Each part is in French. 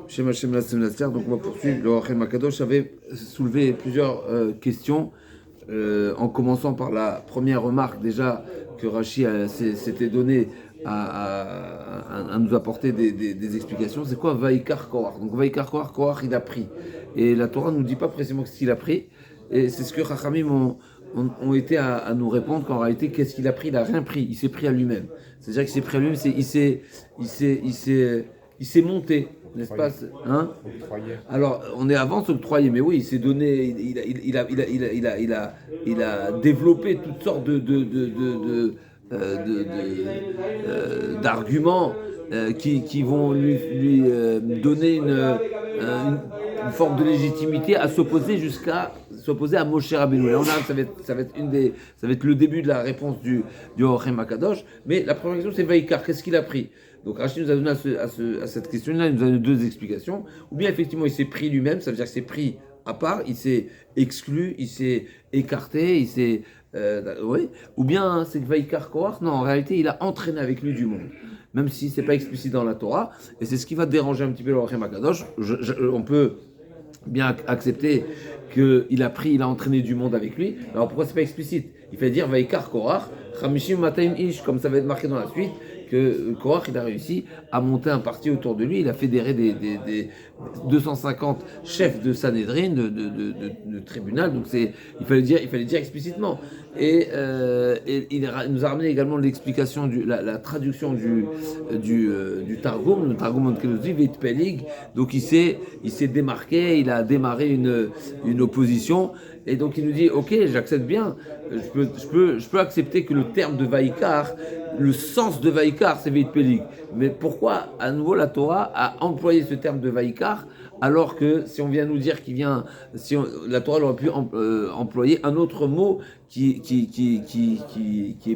Shem Hashem Lashem Lasser. Donc on va poursuivre. Le Rachel Makadosh avait soulevé plusieurs questions, en commençant par la première remarque déjà que Rashi s'était donné à nous apporter des explications. C'est quoi Vaikar Korach? Donc Vaikar Korach, Korach il a pris. Et la Torah ne nous dit pas précisément ce qu'il a pris. Et c'est ce que Chachamim ont été à nous répondre qu'en réalité, qu'est-ce qu'il a pris? Il n'a rien pris. Il s'est pris à lui-même. C'est-à-dire qu'il s'est pris à lui-même, il s'est monté, n'est-ce pas? Hein? Alors, on est avant s'octroyer, mais oui, il s'est donné, il a développé toutes sortes d'arguments qui vont lui donner une forme de légitimité à s'opposer à Moshe Rabbeinu. Là, ça va être le début de la réponse du Orem Akadosh. Mais la première question, c'est Vaikar. Qu'est-ce qu'il a pris? Donc Rachid nous a donné à cette question-là, il nous a donné deux explications. Ou bien effectivement, il s'est pris lui-même, ça veut dire qu'il s'est pris à part, il s'est exclu, il s'est écarté, il s'est... oui. Ou bien c'est Vaikar Korach. Non, en réalité, il a entraîné avec lui du monde. Même si c'est pas explicite dans la Torah. Et c'est ce qui va déranger un petit peu le Orem Akadosh. On peut bien accepter qu'il a entraîné du monde avec lui. Alors pourquoi c'est pas explicite? Il fait dire Vaikar Korach, Chamishim Matayim Ish, comme ça va être marqué dans la suite, que Korach il a réussi à monter un parti autour de lui. Il a fédéré des 250 chefs de Sanhedrin, de tribunal. Donc il fallait dire explicitement. Et il nous a ramené également l'explication, la traduction du Targum, le Targum Onkelosi, Veit Pelig. Donc il s'est démarqué, il a démarré une opposition. Et donc il nous dit, ok, j'accepte bien, je peux accepter que le terme de Vaikar, le sens de Vaikar, c'est Veit Pelig. Mais pourquoi à nouveau la Torah a employé ce terme de Vaikar, alors que si on vient nous dire la Torah aurait pu employer un autre mot qui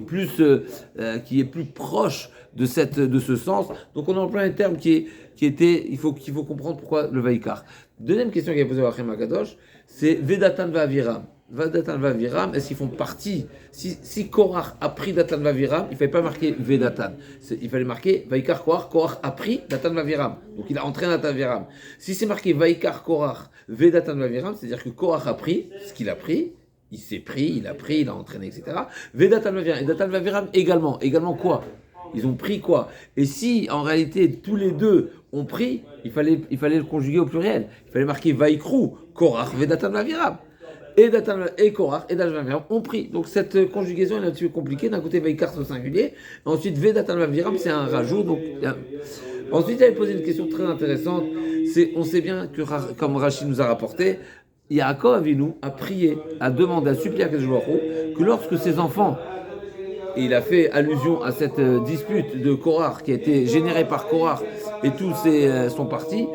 est plus proche de ce sens. Donc on emploie un terme il faut comprendre pourquoi le Vaikar. Deuxième question qu'il a posée à Rachem Akadosh, c'est Vedatan Vaviram. Vedatan Vaviram, est-ce qu'ils font partie? Si Korach a pris Datan Vaviram, il ne fallait pas marquer Vedatan. Il fallait marquer Vaikar Korach, Korach a pris Datan Vaviram. Donc il a entraîné Datan Vaviram. Si c'est marqué Vaikar Korach, Vedatan Vaviram, c'est-à-dire que Korach a pris ce qu'il a pris, il a entraîné, etc. Vedatan Vaviram. Et Datan Vaviram également. Également quoi? Ils ont pris quoi? Et si en réalité tous les deux ont pris, il fallait le conjuguer au pluriel. Il fallait marquer Vaikru, Korach, Vedatan Vaviram. Et Korach et Datan Vaviram ont pris. Donc cette conjugaison est un petit peu compliquée. D'un côté Vaikar c'est au singulier, ensuite Vedatan Vaviram c'est un rajout. Donc ensuite il avait posé une question très intéressante. On sait bien que comme Rachid nous a rapporté, Yaakov Avinu a prié, a demandé, a supplié à Kadosh Baruch Hu que lorsque ses enfants, et il a fait allusion à cette dispute de Korach qui a été générée par Korach et tous son parti,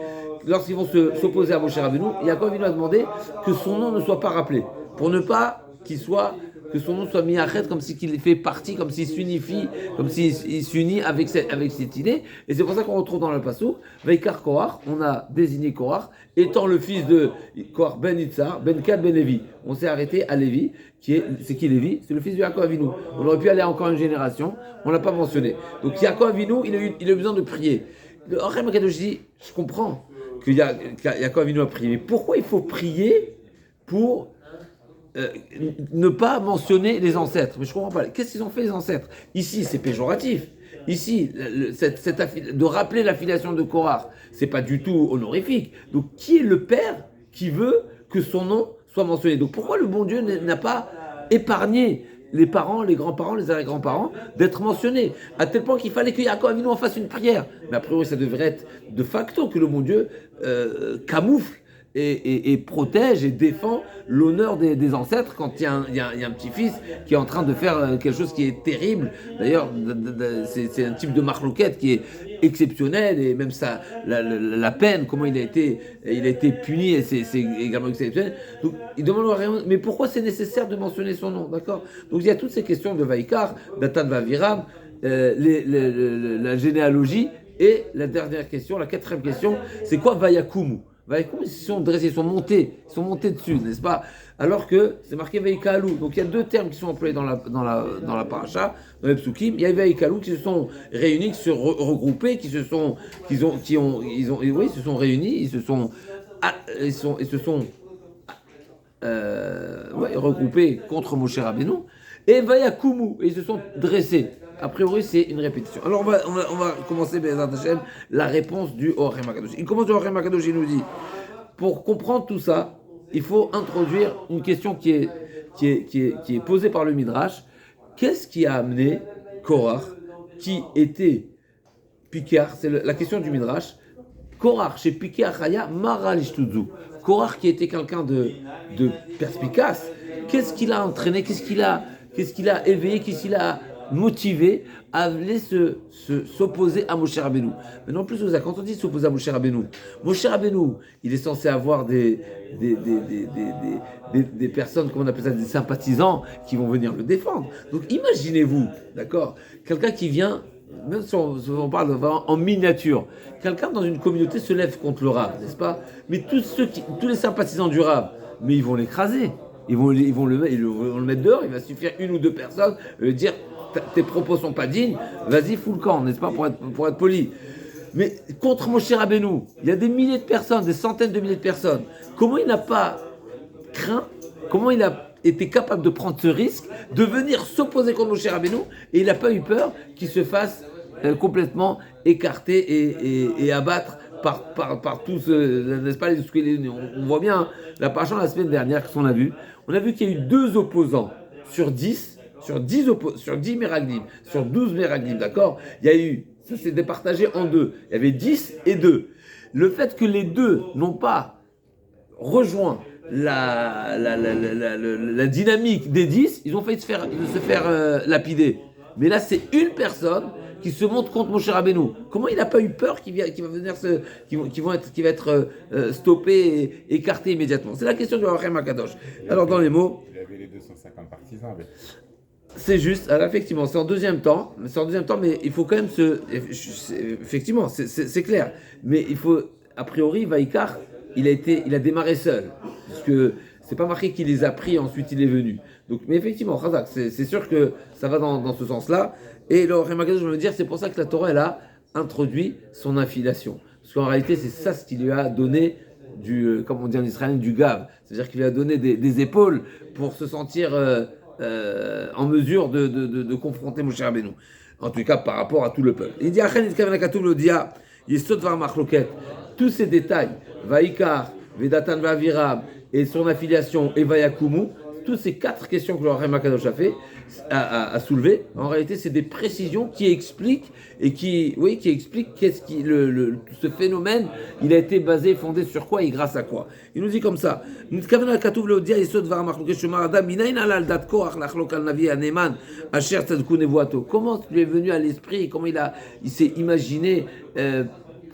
lorsqu'ils vont s'opposer à Moshe Rabbeinu, Yaakov Avinu a demandé que son nom ne soit pas rappelé, pour ne pas que son nom soit mis à Chet, comme s'il fait partie, comme s'il s'unifie, comme s'il s'unit avec cette idée. Et c'est pour ça qu'on retrouve dans le Passouk, Vaikar Korach, on a désigné Korach, étant le fils de Korach ben Itzar, ben Kad ben Lévi. On s'est arrêté à Lévi, c'est qui Lévi? C'est le fils de Yaakov Avinu. On aurait pu aller encore une génération, on ne l'a pas mentionné. Donc Yaakov Avinu, il a eu besoin de prier. Le Orem Akadosh dit, je comprends que Yaakov Avinu a prié, mais pourquoi il faut prier pour ne pas mentionner les ancêtres? Mais je ne comprends pas. Qu'est-ce qu'ils ont fait les ancêtres? Ici, c'est péjoratif. Ici, de rappeler la filiation de Korach, c'est pas du tout honorifique. Donc, qui est le père qui veut que son nom soit mentionné? Donc, pourquoi le bon Dieu n'a pas épargné les parents, les grands-parents, les arrière-grands-parents d'être mentionnés, à tel point qu'il fallait que Yaakov Avinu en fasse une prière? Mais a priori, ça devrait être de facto que le bon Dieu camoufle et protège et défend l'honneur des ancêtres quand il y a un petit-fils qui est en train de faire quelque chose qui est terrible. D'ailleurs, c'est un type de marloquette qui est exceptionnel, et même ça, la peine, comment il a été puni, et c'est également exceptionnel. Donc, il demande, mais pourquoi c'est nécessaire de mentionner son nom, d'accord? Donc, il y a toutes ces questions de Vaikar, Datan Vaviram, la généalogie, et la dernière question, la quatrième question, c'est quoi Vayakumu? Vaïkoum, ils se sont dressés, ils sont montés dessus, n'est-ce pas? Alors que c'est marqué Vaïkalou. Donc il y a deux termes qui sont employés dans la paracha, dans les psukim. Il y a Vaïkalou qui se sont réunis, qui se sont regroupés, qui se sont réunis, ils se sont regroupés contre Moshe Rabbeinu. Et Vayakumu, et ils se sont dressés. A priori, c'est une répétition. Alors, on va commencer, Bezat Hashem, la réponse du Orem Akadosh. Il commence du Orem Akadosh, il nous dit, pour comprendre tout ça, il faut introduire une question qui est posée par le Midrash. Qu'est-ce qui a amené Korach, qui était Pikar, c'est la question du Midrash, Korach, chez Pikar Haya, Maral Ishtudzu. Korach, qui était quelqu'un de perspicace, qu'est-ce qu'il a entraîné, qu'est-ce qu'il a éveillé, qu'est-ce qu'il a motivé à aller s'opposer à Moshe Rabbeinu. Maintenant, plus quand on dit s'opposer à Moshe Rabbeinu, il est censé avoir des personnes, comment on appelle ça, des sympathisants qui vont venir le défendre. Donc imaginez-vous, d'accord, quelqu'un qui vient, même si on parle en miniature, quelqu'un dans une communauté se lève contre le Rav, n'est-ce pas? Mais tous les sympathisants du Rav, mais ils vont l'écraser. Ils vont le mettre dehors, il va suffire une ou deux personnes dire tes propos sont pas dignes, vas-y fous le camp, n'est-ce pas, pour être poli. Mais contre Moshe Rabbeinu, il y a des milliers de personnes, des centaines de milliers de personnes. Comment il n'a pas craint, comment il a été capable de prendre ce risque, de venir s'opposer contre Moshe Rabbeinu, et il n'a pas eu peur qu'il se fasse complètement écarter et abattre par tous, n'est-ce pas, on voit bien, la paracha la semaine dernière, qu'est-ce qu'on a vu? On a vu qu'il y a eu 2 opposants sur 10 Meraglim, sur 12 Meraglim, d'accord? Il y a eu, ça s'est départagé en 2, il y avait 10 et 2. Le fait que les 2 n'ont pas rejoint la dynamique des 10, ils ont failli se faire lapider. Mais là, c'est une personne qui se montre contre Moshe Rabbeinu. Comment il n'a pas eu peur qu'il va être stoppé et écarté immédiatement? C'est la question du Orem Akadosh. Alors dans les mots, il avait les 250 partisans avec. c'est juste, alors effectivement, c'est en deuxième temps, mais il faut quand même effectivement, c'est clair. Mais il faut, a priori, Vaïkar, il a démarré seul. Parce que c'est pas marqué qu'il les a pris, ensuite il est venu. Donc, mais effectivement, Khazak, c'est sûr que ça va dans ce sens-là. Et le Orem Akadosh, je veux dire, c'est pour ça que la Torah, elle a introduit son affiliation. Parce qu'en réalité, c'est ça ce qui lui a donné comme on dit en Israël, du gav. C'est-à-dire qu'il lui a donné des épaules pour se sentir en mesure de confronter Moshe Rabbeinu. En tout cas, par rapport à tout le peuple. Il dit, tous ces détails, Vaïkar, Vedatan Vaviram, et son affiliation, et Vayakumu, toutes ces 4 questions que le Orem Akadosh a soulevées, en réalité, c'est des précisions qui expliquent ce phénomène, il a été basé, fondé sur quoi et grâce à quoi. Il nous dit comme ça, comment lui est venu à l'esprit, comment il s'est imaginé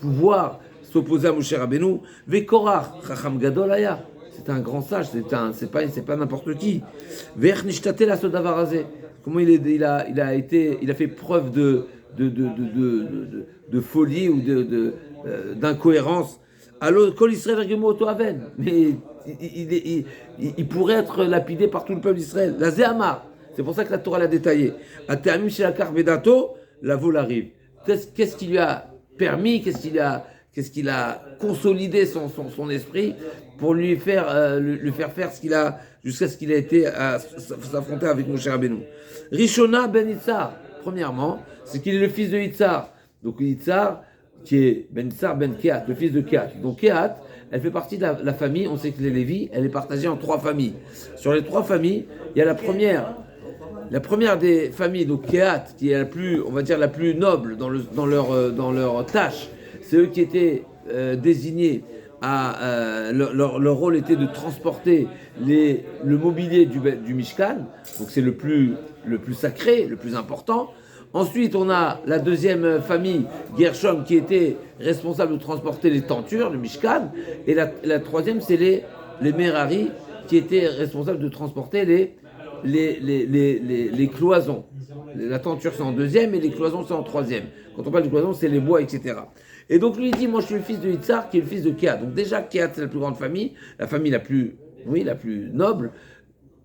pouvoir s'opposer à Moshe Rabbeinu, Vekorach, Chacham Gadol Aya. C'est un grand sage, c'est pas n'importe qui. Comment il a fait preuve de folie ou d'incohérence. Alors, Kol Israël mais il pourrait être lapidé par tout le peuple d'Israël. La Zéhamar, c'est pour ça que la Torah l'a détaillé. Ateamim chez la Karvedato, la vol arrive. Qu'est-ce qui lui a permis, qu'est-ce qu'il a consolidé son esprit pour lui faire faire jusqu'à ce qu'il a été à s'affronter avec Moshe Rabbeinu. Rishona ben Yitzhar, premièrement, c'est qu'il est le fils de Yitzhar. Donc Yitzhar, qui est ben Yitzhar ben Kehat, le fils de Kehat. Donc Kehat, elle fait partie de la famille, on sait que les Lévis, elle est partagée en 3 familles. Sur les 3 familles, il y a la première des familles, donc Kehat, qui est la plus noble dans leur tâche. C'est eux qui étaient désignés leur rôle était de transporter le mobilier du Mishkan, donc c'est le plus sacré, le plus important. Ensuite, on a la deuxième famille, Gershom, qui était responsable de transporter les tentures, le Mishkan, et la troisième, c'est les Merari, qui étaient responsables de transporter les cloisons. La tenture, c'est en deuxième, et les cloisons, c'est en troisième. Quand on parle de cloisons, c'est les bois, etc. Et donc lui il dit, moi je suis le fils de Yitzhar qui est le fils de Kehat. Donc déjà Kehat c'est la plus grande famille, la famille la plus noble,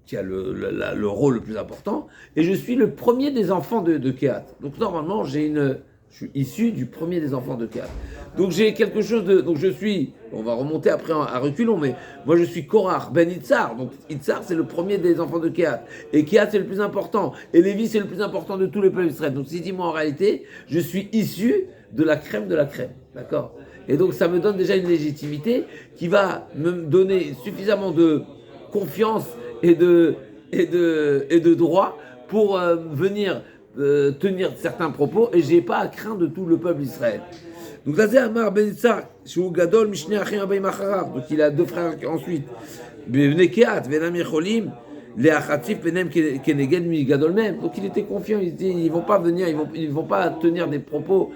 qui a le rôle le plus important, et je suis le premier des enfants de Kehat. Donc normalement je suis issu du premier des enfants de Kehat. Donc j'ai quelque chose de... Donc je suis... On va remonter après à reculons, mais moi je suis Korach, ben Itzar. Donc Itzar c'est le premier des enfants de Kehat. Et Kehat c'est le plus important. Et Lévi c'est le plus important de tous les peuples d'Israël. Donc c'est dit moi en réalité, je suis issu de la crème de la crème. D'accord ? Et donc ça me donne déjà une légitimité qui va me donner suffisamment de confiance et de droit pour venir tenir certains propos, et j'ai pas à craindre de tout le peuple d'Israël. Donc là c'est Amar ben Yitzhak, Shu Gadol Mishnei Achim Abayim Acharav. Donc il a deux frères ensuite. Bnei Kehat Venam Yecholim Leachatzif Benem Keneged Mi Gadol Mem. Donc il était confiant, il se dit ils vont pas venir, ils vont pas tenir des propos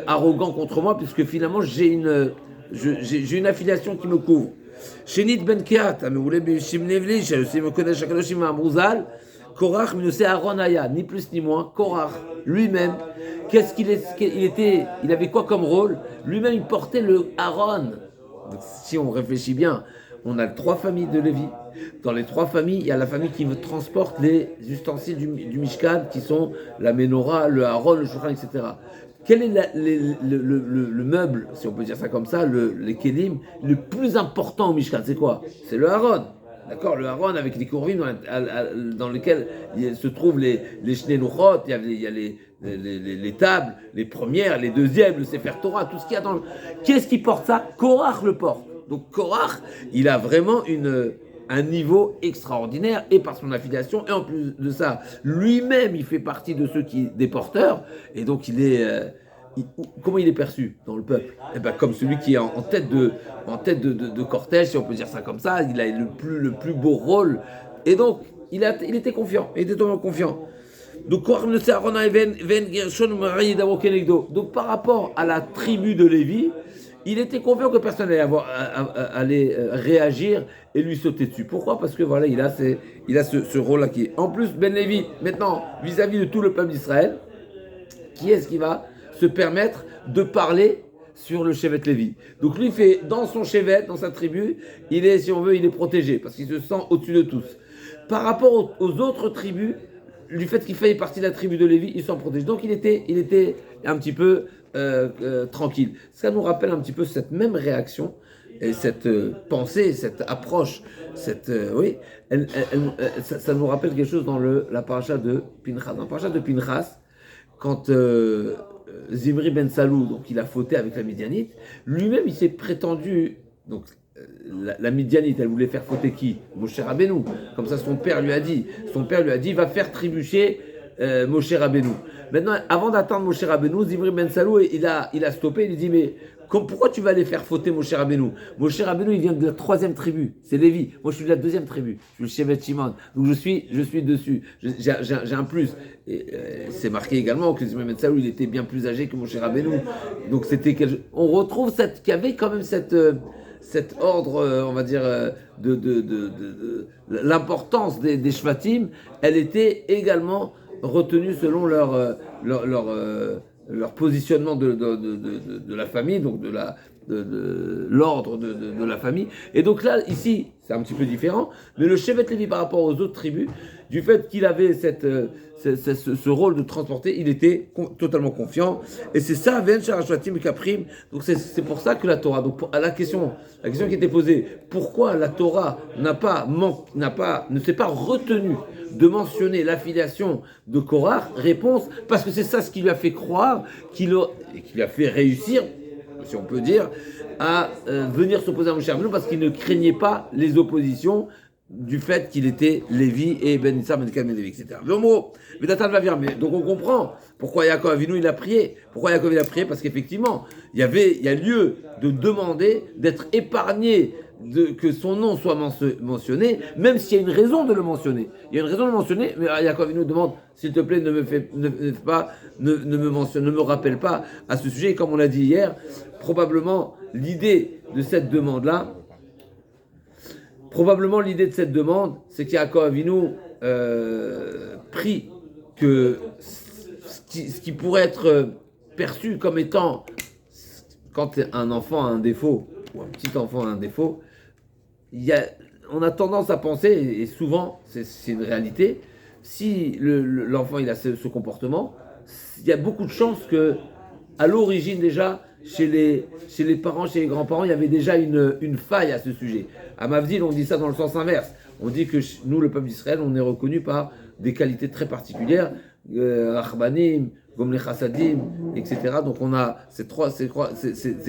arrogants contre moi, puisque finalement j'ai une affiliation qui me couvre. Shenit ben Kehat, המעולה בשם נבלי, שעושים הקודש הקדושים מהמוזל, Korach minusé Aaron Aya, ni plus ni moins, Korach lui-même, il avait quoi comme rôle? Lui-même il portait le Aaron. Donc, si on réfléchit bien, on a trois familles de Lévi. Dans les trois familles, il y a la famille qui transporte les ustensiles du Mishkan, qui sont la Ménorah, le Aaron, le Shulchan, etc. Quel est le meuble, si on peut dire ça comme ça, les Kelim, le plus important au Mishkan? C'est quoi? C'est le Aaron. D'accord, le Aaron avec les courvines dans lesquels se trouvent les Shnei Luchot, il y a les tables, les premières, les deuxièmes, le Sefer Torah, tout ce qu'il y a dans le... Qu'est-ce qui porte ça? Korach le porte. Donc Korach, il a vraiment un niveau extraordinaire, et par son affiliation, et en plus de ça, lui-même, il fait partie de ceux des porteurs, et donc comment il est perçu dans le peuple? Eh ben, comme celui qui est en tête de cortège, si on peut dire ça comme ça, il a le plus beau rôle, et donc il était confiant, il était totalement confiant. Donc par rapport à la tribu de Lévi, il était confiant que personne allait réagir et lui sauter dessus. Pourquoi? Parce que voilà, il a ce rôle-là qui est. En plus, Ben Lévi, maintenant, vis-à-vis de tout le peuple d'Israël, qui est-ce qui va se permettre de parler sur le Shevet Lévi? Donc lui fait, dans son Shevet, dans sa tribu, il est, si on veut, il est protégé, parce qu'il se sent au-dessus de tous. Par rapport aux autres tribus, du fait qu'il fait partie de la tribu de Lévi, ils sont protégés. Donc il était un petit peu tranquille. Ça nous rappelle un petit peu cette même réaction, et cette pensée, cette approche, ça nous rappelle quelque chose dans la paracha de Pinchas. Dans la paracha de Pinchas, quand Zimri ben Salou, donc il a fauté avec la Midianite, lui-même il s'est prétendu, donc la Midianite, elle voulait faire fauter qui? Moshe Rabbeinu. Comme ça son père lui a dit, va faire trébucher Moshe Rabbeinu. Maintenant, avant d'attendre Moshe Rabbeinu, Zimri ben Salou, il a stoppé, il dit mais pourquoi tu vas aller faire fauter Moshe Rabbeinu? Moshe Rabbeinu, il vient de la 3e tribu, c'est Lévi. Moi, je suis de la 2e tribu, je suis le Shevet Shimon. Donc, je suis dessus. J'ai un plus. Et, c'est marqué également que Zimri ben Salou, il était bien plus âgé que Moshe Rabbeinu. Donc, on retrouve qu'il y avait quand même cet ordre, on va dire, de l'importance des Shvatim, elle était également retenue selon leur positionnement de la famille, donc de l'ordre de la famille. Et donc là, ici, c'est un petit peu différent, mais le Shevet Lévi par rapport aux autres tribus, du fait qu'il avait ce rôle de transporter, il était totalement confiant. Et c'est ça, donc c'est pour ça que la Torah, donc la question qui était posée, pourquoi la Torah ne s'est pas retenue de mentionner l'affiliation de Korach? Réponse, parce que c'est ça ce qui lui a fait croire, qui lui a fait réussir, si on peut dire, à venir s'opposer à Moshe Rabbeinu, parce qu'il ne craignait pas les oppositions du fait qu'il était Lévi et Ben Issa, Ben Kalman, Lévi, etc. Donc on comprend pourquoi Yaakov Avinu il a prié. Pourquoi Yaakov il a prié? Parce qu'effectivement, il y a lieu de demander d'être épargné, que son nom soit mentionné, même s'il y a une raison de le mentionner. Il y a une raison de le mentionner, mais Yaakov Avinu demande, s'il te plaît, ne me rappelle pas à ce sujet. Et comme on l'a dit hier, probablement l'idée de cette demande-là, c'est qu'Yaakov Avinu prie que ce qui pourrait être perçu comme étant quand un enfant a un défaut, ou un petit enfant a un défaut, on a tendance à penser, et souvent c'est une réalité, si l'enfant il a ce comportement, il y a beaucoup de chances que, à l'origine déjà, chez les parents, chez les grands-parents, il y avait déjà une faille à ce sujet. À Mavdil, on dit ça dans le sens inverse. On dit que nous, le peuple d'Israël, on est reconnu par des qualités très particulières, Rachbanim, Gomle Chassadim, etc. Donc on a ces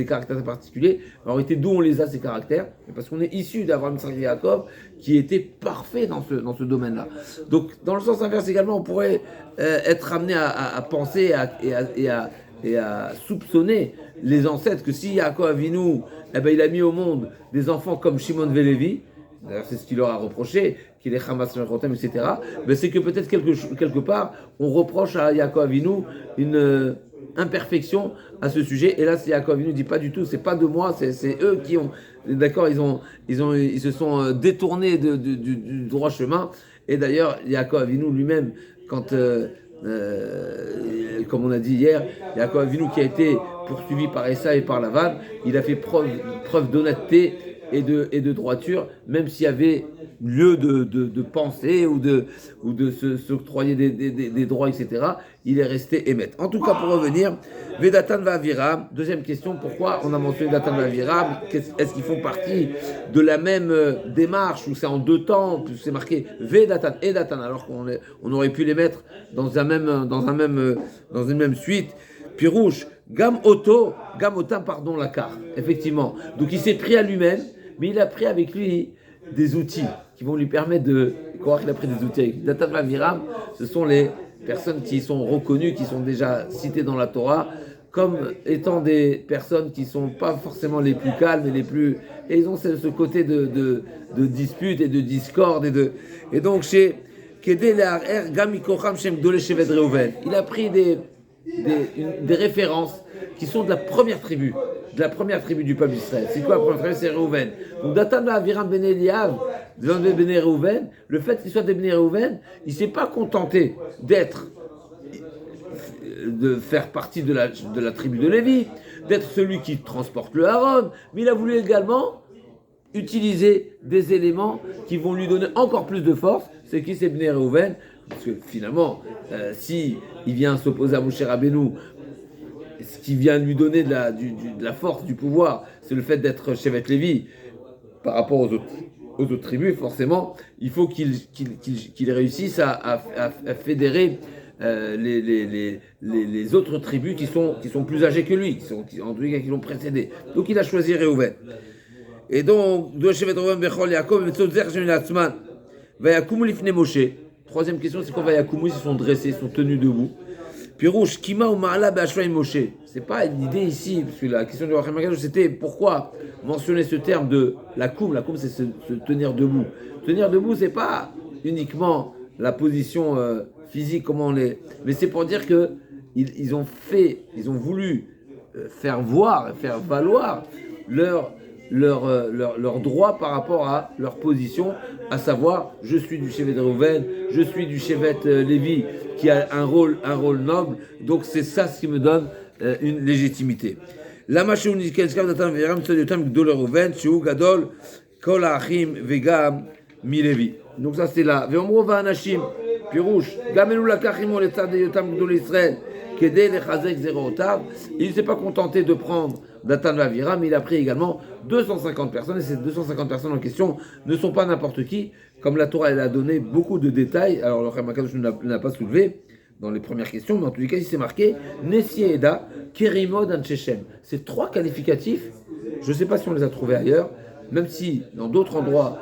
caractères particuliers. En réalité, d'où on les a, ces caractères? Parce qu'on est issu d'Abraham, Yitzhak et Yaakov, qui était parfait dans ce domaine-là. Donc, dans le sens inverse également, on pourrait être amené à penser et à soupçonner les ancêtres que si Yaakov Avinu, il a mis au monde des enfants comme Shimon Vélévi, d'ailleurs c'est ce qu'il leur a reproché, qu'il est Hamas, etc., mais c'est que peut-être quelque part, on reproche à Yaakov Avinu une imperfection à ce sujet, et là Yaakov Avinu dit pas du tout, c'est pas de moi, c'est eux qui ont, d'accord, ils se sont détournés du droit chemin, et d'ailleurs Yaakov Avinu lui-même, quand comme on a dit hier, Yaakov Avinu qui a été poursuivi par Esav et par Lavan, il a fait preuve d'honnêteté et de droiture, même s'il y avait lieu de penser ou de s'octroyer des droits, etc. Il est resté émettre. En tout cas, pour revenir, Vedatan Va'aviram, deuxième question, pourquoi on a mentionné Vedatan Va'aviram? Est-ce qu'ils font partie de la même démarche, ou c'est en deux temps, c'est marqué Vedatan et Datan, alors qu'on aurait pu les mettre dans une même suite. Pirouche, Gam Otam, pardon, la carte, effectivement. Donc il s'est pris à lui-même, mais il a pris avec lui des outils qui vont lui permettre de croire qu'il a pris des outils avec lui. Datan Va'aviram, ce sont les personnes qui sont reconnues, qui sont déjà citées dans la Torah, comme étant des personnes qui ne sont pas forcément les plus calmes et les plus... Et ils ont ce côté de dispute et de discorde. Et donc, chez Kedé Le'arer Gam Ikocham Shem Gdolei Shevet Reuven, il a pris des références qui sont de la première tribu du peuple d'Israël. C'est quoi la première tribu? C'est Reuven. Donc Datan Va'aviram ben Eliav, ben Reuven, le fait qu'il soit des ben Reuven, il ne s'est pas contenté de faire partie de la tribu de Lévi, d'être celui qui transporte le Haron, mais il a voulu également utiliser des éléments qui vont lui donner encore plus de force. C'est qui? C'est ben Reuven, parce que finalement, si il vient s'opposer à Moshe Rabbeinu, ce qui vient lui donner de la force, du pouvoir, c'est le fait d'être Shevet Lévi par rapport aux autres tribus. Et forcément, il faut qu'il réussisse à fédérer les autres tribus qui sont plus âgées que lui, en tout cas qui l'ont précédé. Donc il a choisi Reuven. Et donc, troisième question, c'est quand Vayakumu, ils se sont dressés, ils sont tenus debout. Pirouche, Kima ou Ma'ala Be'ashvaim Moshe. C'est pas une idée ici, parce que la question du Rachel Magash, c'était pourquoi mentionner ce terme de la koum. La koum, c'est se tenir debout. Tenir debout, c'est pas uniquement la position physique, comment on est, mais c'est pour dire que ils ont voulu faire valoir leur droit par rapport à leur position, à savoir, je suis du Shevet Reuven, je suis du Shevet Lévi, qui a un rôle noble, donc c'est ça ce qui me donne une légitimité. Lama sheuni kenskav datan ve'ram tzediotam gdol Reuven, sheu gadol kol ha'achim vegam milevi. Donc ça c'est là. Ve'omro va'anashim, pirouche, gamenu lakachim letzad yotam gdol Israël, kedei lechazek zerotav. Il ne s'est pas contenté de prendre Datan Va'aviram, mais il a pris également 250 personnes, et ces 250 personnes en question ne sont pas n'importe qui, comme la Torah elle a donné beaucoup de détails. Alors le Ramakadosh ne l'a pas soulevé dans les premières questions, mais en tous les cas il s'est marqué Nessi Eda, Kerimod Anshechem. Ces trois qualificatifs, je ne sais pas si on les a trouvés ailleurs, même si dans d'autres endroits,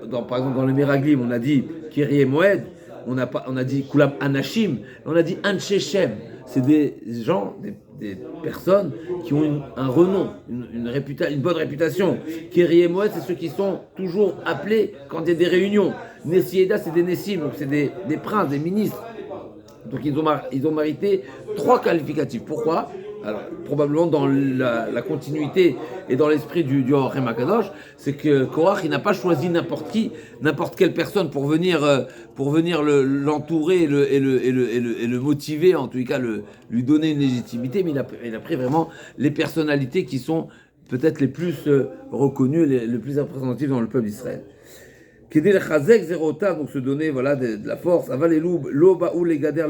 par exemple dans le Meraglim, on a dit Kyrie Moed, on a dit Kulam Anashim, on a dit Anshechem. C'est des gens, des personnes qui ont un renom, une bonne réputation. Kyrie et Moed, c'est ceux qui sont toujours appelés quand il y a des réunions. Nessi Eda, c'est des Nessim, donc c'est des princes, des ministres. Donc ils ont mérité trois qualificatifs. Pourquoi? alors probablement dans la continuité et dans l'esprit du Orem Akadosh, c'est que Korach il n'a pas choisi n'importe qui, n'importe quelle personne pour venir l'entourer et le motiver, en tous les cas lui donner une légitimité, mais il a pris vraiment les personnalités qui sont peut-être les plus reconnues, les plus représentatives dans le peuple d'Israël. Kédé le chazek zerota, donc se donner voilà de la force. Aval et loub lo baou les gader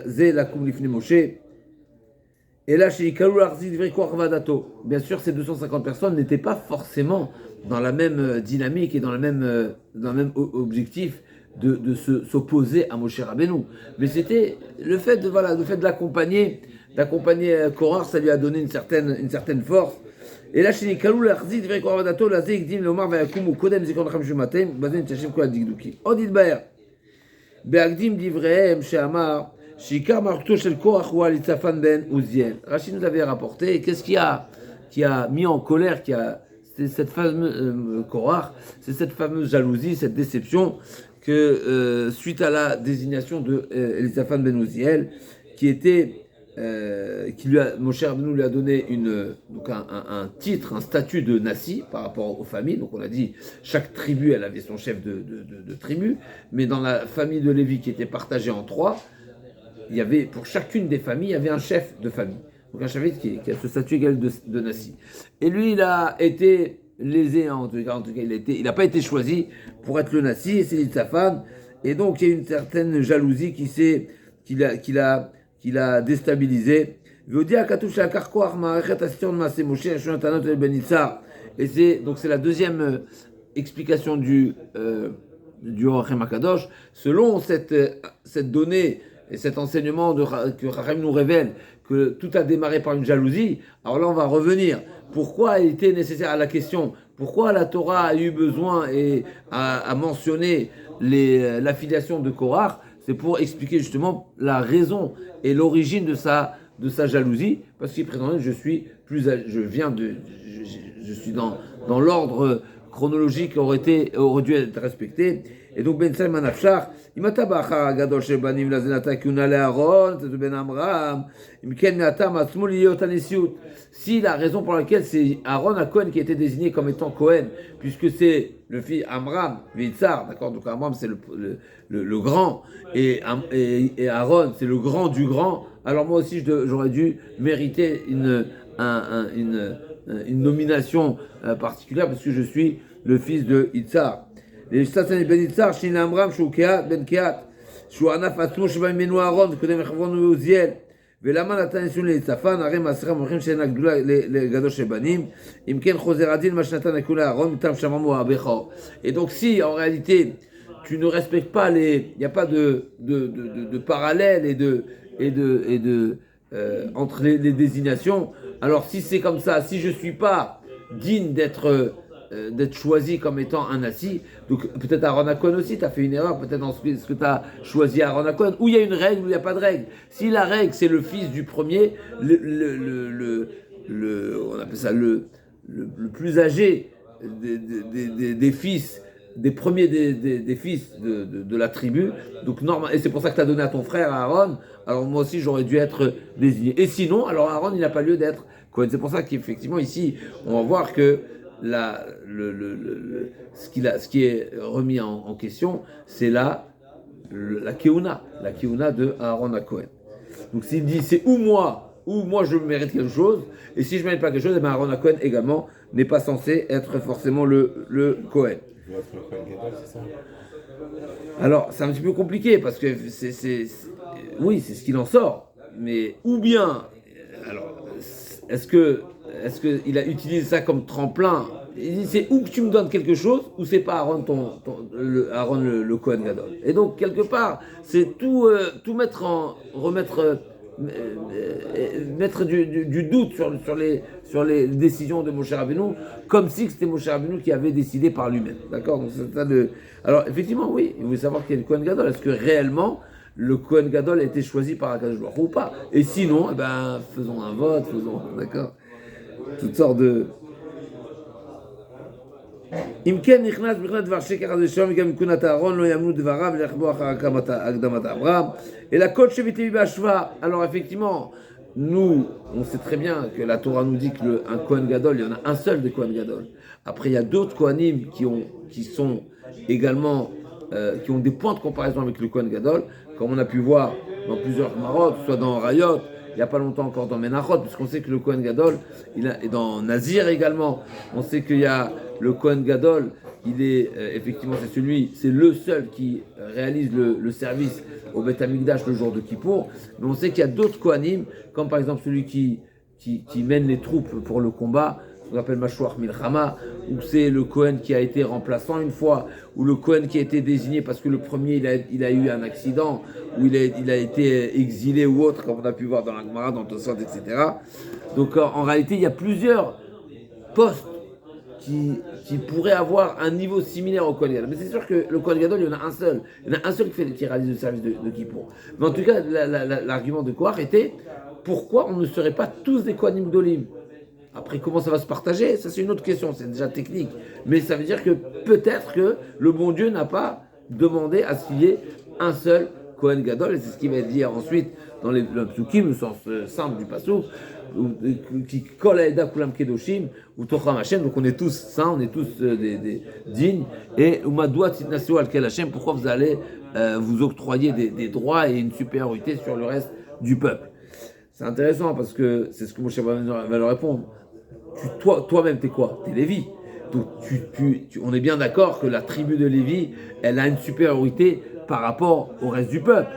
zé la koum lifne Moshe. Et là chez Ikalou l'arzi divri koach vadato. Bien sûr, ces 250 personnes n'étaient pas forcément dans la même dynamique et dans le même objectif de s'opposer à Moshe Rabbeinu. Mais c'était le fait de l'accompagner Korach, ça lui a donné une certaine force. Et là, chez Nikalou, l'arzi, devrait quoi vadato, la zé, gdim, l'omar, vayakum, ou kodem, zikon, racham, shumatem, bazin, tchachim, quoi, digdouki. Odit baer. Beagdim, divrehem, chez Amar, shikar, markto, shel Korach, ou alitzafan ben, Uziel. Rachid nous avait rapporté, qu'est-ce qui a mis en colère, c'est cette fameuse Korach, c'est cette fameuse jalousie, cette déception, que suite à la désignation de Elitzafan ben Uziel, qui était Moshe Rabbeinu lui a donné un titre, un statut de Nassi par rapport aux familles. Donc on a dit, chaque tribu, elle avait son chef de tribu, mais dans la famille de Lévi qui était partagée en 3, il y avait, pour chacune des familles, il y avait un chef de famille. Donc un chef qui a ce statut égal de Nassi. Et lui, il a été lésé, en tout cas il n'a pas été choisi pour être le Nassi, et c'est Litzafan. Et donc il y a une certaine jalousie qu'il a déstabilisé. Et c'est la deuxième explication du Orem Akadosh. Selon cette donnée et cet enseignement que Raham nous révèle, que tout a démarré par une jalousie, alors là on va revenir. Pourquoi il était nécessaire à la question, pourquoi la Torah a eu besoin et a mentionné l'affiliation de Korach? C'est pour expliquer justement la raison et l'origine de sa jalousie, parce qu'il prétendait je suis dans l'ordre chronologique qui aurait dû être respecté. Et donc Ben Salman Afshar, imata bachar gadol shebanim lazenata kuna le'aron, c'est Ben Amram, imken me'atam atzmo liyot anesiut. Si la raison pour laquelle c'est Aaron à Cohen qui a été désigné comme étant Cohen, puisque c'est le fils Amram, Vitzar, d'accord, donc Amram c'est le grand, et Aaron c'est le grand du grand, alors moi aussi j'aurais dû mériter une nomination particulière, parce que je suis le fils de Itzar. Les Satan ben Itzar, Shin Amram, Shu Kehat, ben Kehat, Shu Anaf Atzmo, Sheba Menu Aaron, Kodem Echavron Uziel. ולמה נתן ניסון לצפן, הרי מעשרה מומחים שאין הגדולה לגדול שבנים, אם כן חוזר הדין מה שנתן לכולה אהרון, מטעם שמעמו הבכור. Et donc si en réalité tu ne respectes pas il n'y a pas de parallèle entre les désignations, alors si c'est comme ça, si je ne suis pas digne d'être choisi comme étant un Nassi, donc peut-être Aaron Cohen aussi, tu as fait une erreur, peut-être dans ce que tu as choisi Aaron Cohen, où il y a une règle, où il n'y a pas de règle. Si la règle c'est le fils du premier, on appelle ça le plus âgé des fils, des premiers des fils de la tribu, donc normal, et c'est pour ça que tu as donné à ton frère Aaron, alors moi aussi j'aurais dû être désigné. Et sinon, alors Aaron il n'a pas lieu d'être Cohen. C'est pour ça qu'effectivement ici, on va voir que ce qui est remis en question, c'est la keuna de Aaron à Cohen. Donc s'il dit c'est ou moi je mérite quelque chose, et si je ne mérite pas quelque chose, et bien Aaron à Cohen également n'est pas censé être forcément le Cohen. Alors c'est un petit peu compliqué parce que oui c'est ce qu'il en sort, mais ou bien alors est-ce qu'il a utilisé ça comme tremplin? Il dit c'est ou que tu me donnes quelque chose ou c'est pas Aaron Aaron le Kohen Gadol. Et donc quelque part c'est tout mettre du doute sur les décisions de Moshe Rabbeinu, comme si c'était Moshe Rabbeinu qui avait décidé par lui-même. D'accord? Donc alors effectivement oui, il voulait savoir qui est le Kohen Gadol. Est-ce que réellement le Kohen Gadol a été choisi par Akadosh Baruch Hu ou pas? Et sinon, faisons un vote, d'accord, toutes sortes de. אם כן נכנס בכלל דבר שקר הזה שלום וגם מכונת הארון לא יאמנו דבריו ולחבוא אחר הקדמת אברהם אלא כל שבט לוי בהשוואה. Alors effectivement nous, on sait très bien que la Torah nous dit qu'un Kohen Gadol, il y en a un seul de Kohen Gadol. Après, il y a d'autres Kohanim qui sont également, qui ont des points de comparaison avec le Kohen Gadol, comme on a pu voir dans plusieurs Marot, soit dans Rayot, il n'y a pas longtemps encore dans Menachot, puisqu'on sait que le Kohen Gadol, et dans Nazir également, on sait qu'il y a le Kohen Gadol, il est effectivement, c'est le seul qui réalise le service au Beth Amikdash le jour de Kippour, mais on sait qu'il y a d'autres Kohanim, comme par exemple celui qui mène les troupes pour le combat, ce qu'on appelle Mashouach Milchama, ou c'est le Kohen qui a été remplaçant une fois, ou le Kohen qui a été désigné parce que le premier il a eu un accident, ou il a été exilé ou autre, comme on a pu voir dans la Gemara, dans Tosot, etc. Donc en réalité, il y a plusieurs postes qui pourraient avoir un niveau similaire au Kohen Gadol. Mais c'est sûr que le Kohen Gadol, il y en a un seul. Il y en a un seul qui réalise le service de Kippour. Mais en tout cas, l'argument de Korach était pourquoi on ne serait pas tous des Kohanim Gdolim. Après, comment ça va se partager? Ça, c'est une autre question, c'est déjà technique. Mais ça veut dire que peut-être que le bon Dieu n'a pas demandé à ce qu'il y ait un seul Kohen Gadol, et c'est ce qu'il va dire ensuite dans le Psukim, le sens simple du Passouk, qui colle à Eda Kulam Kedoshim, ou Tocham Hashem, donc on est tous saints, on est tous des dignes, et Umadoua Titnasio Al Kel Hashem, pourquoi vous allez vous octroyer des droits et une supériorité sur le reste du peuple? C'est intéressant parce que c'est ce que Moshe va leur répondre. Toi-même, t'es quoi? T'es Lévi. Donc on est bien d'accord que la tribu de Lévi, elle a une supériorité par rapport au reste du peuple,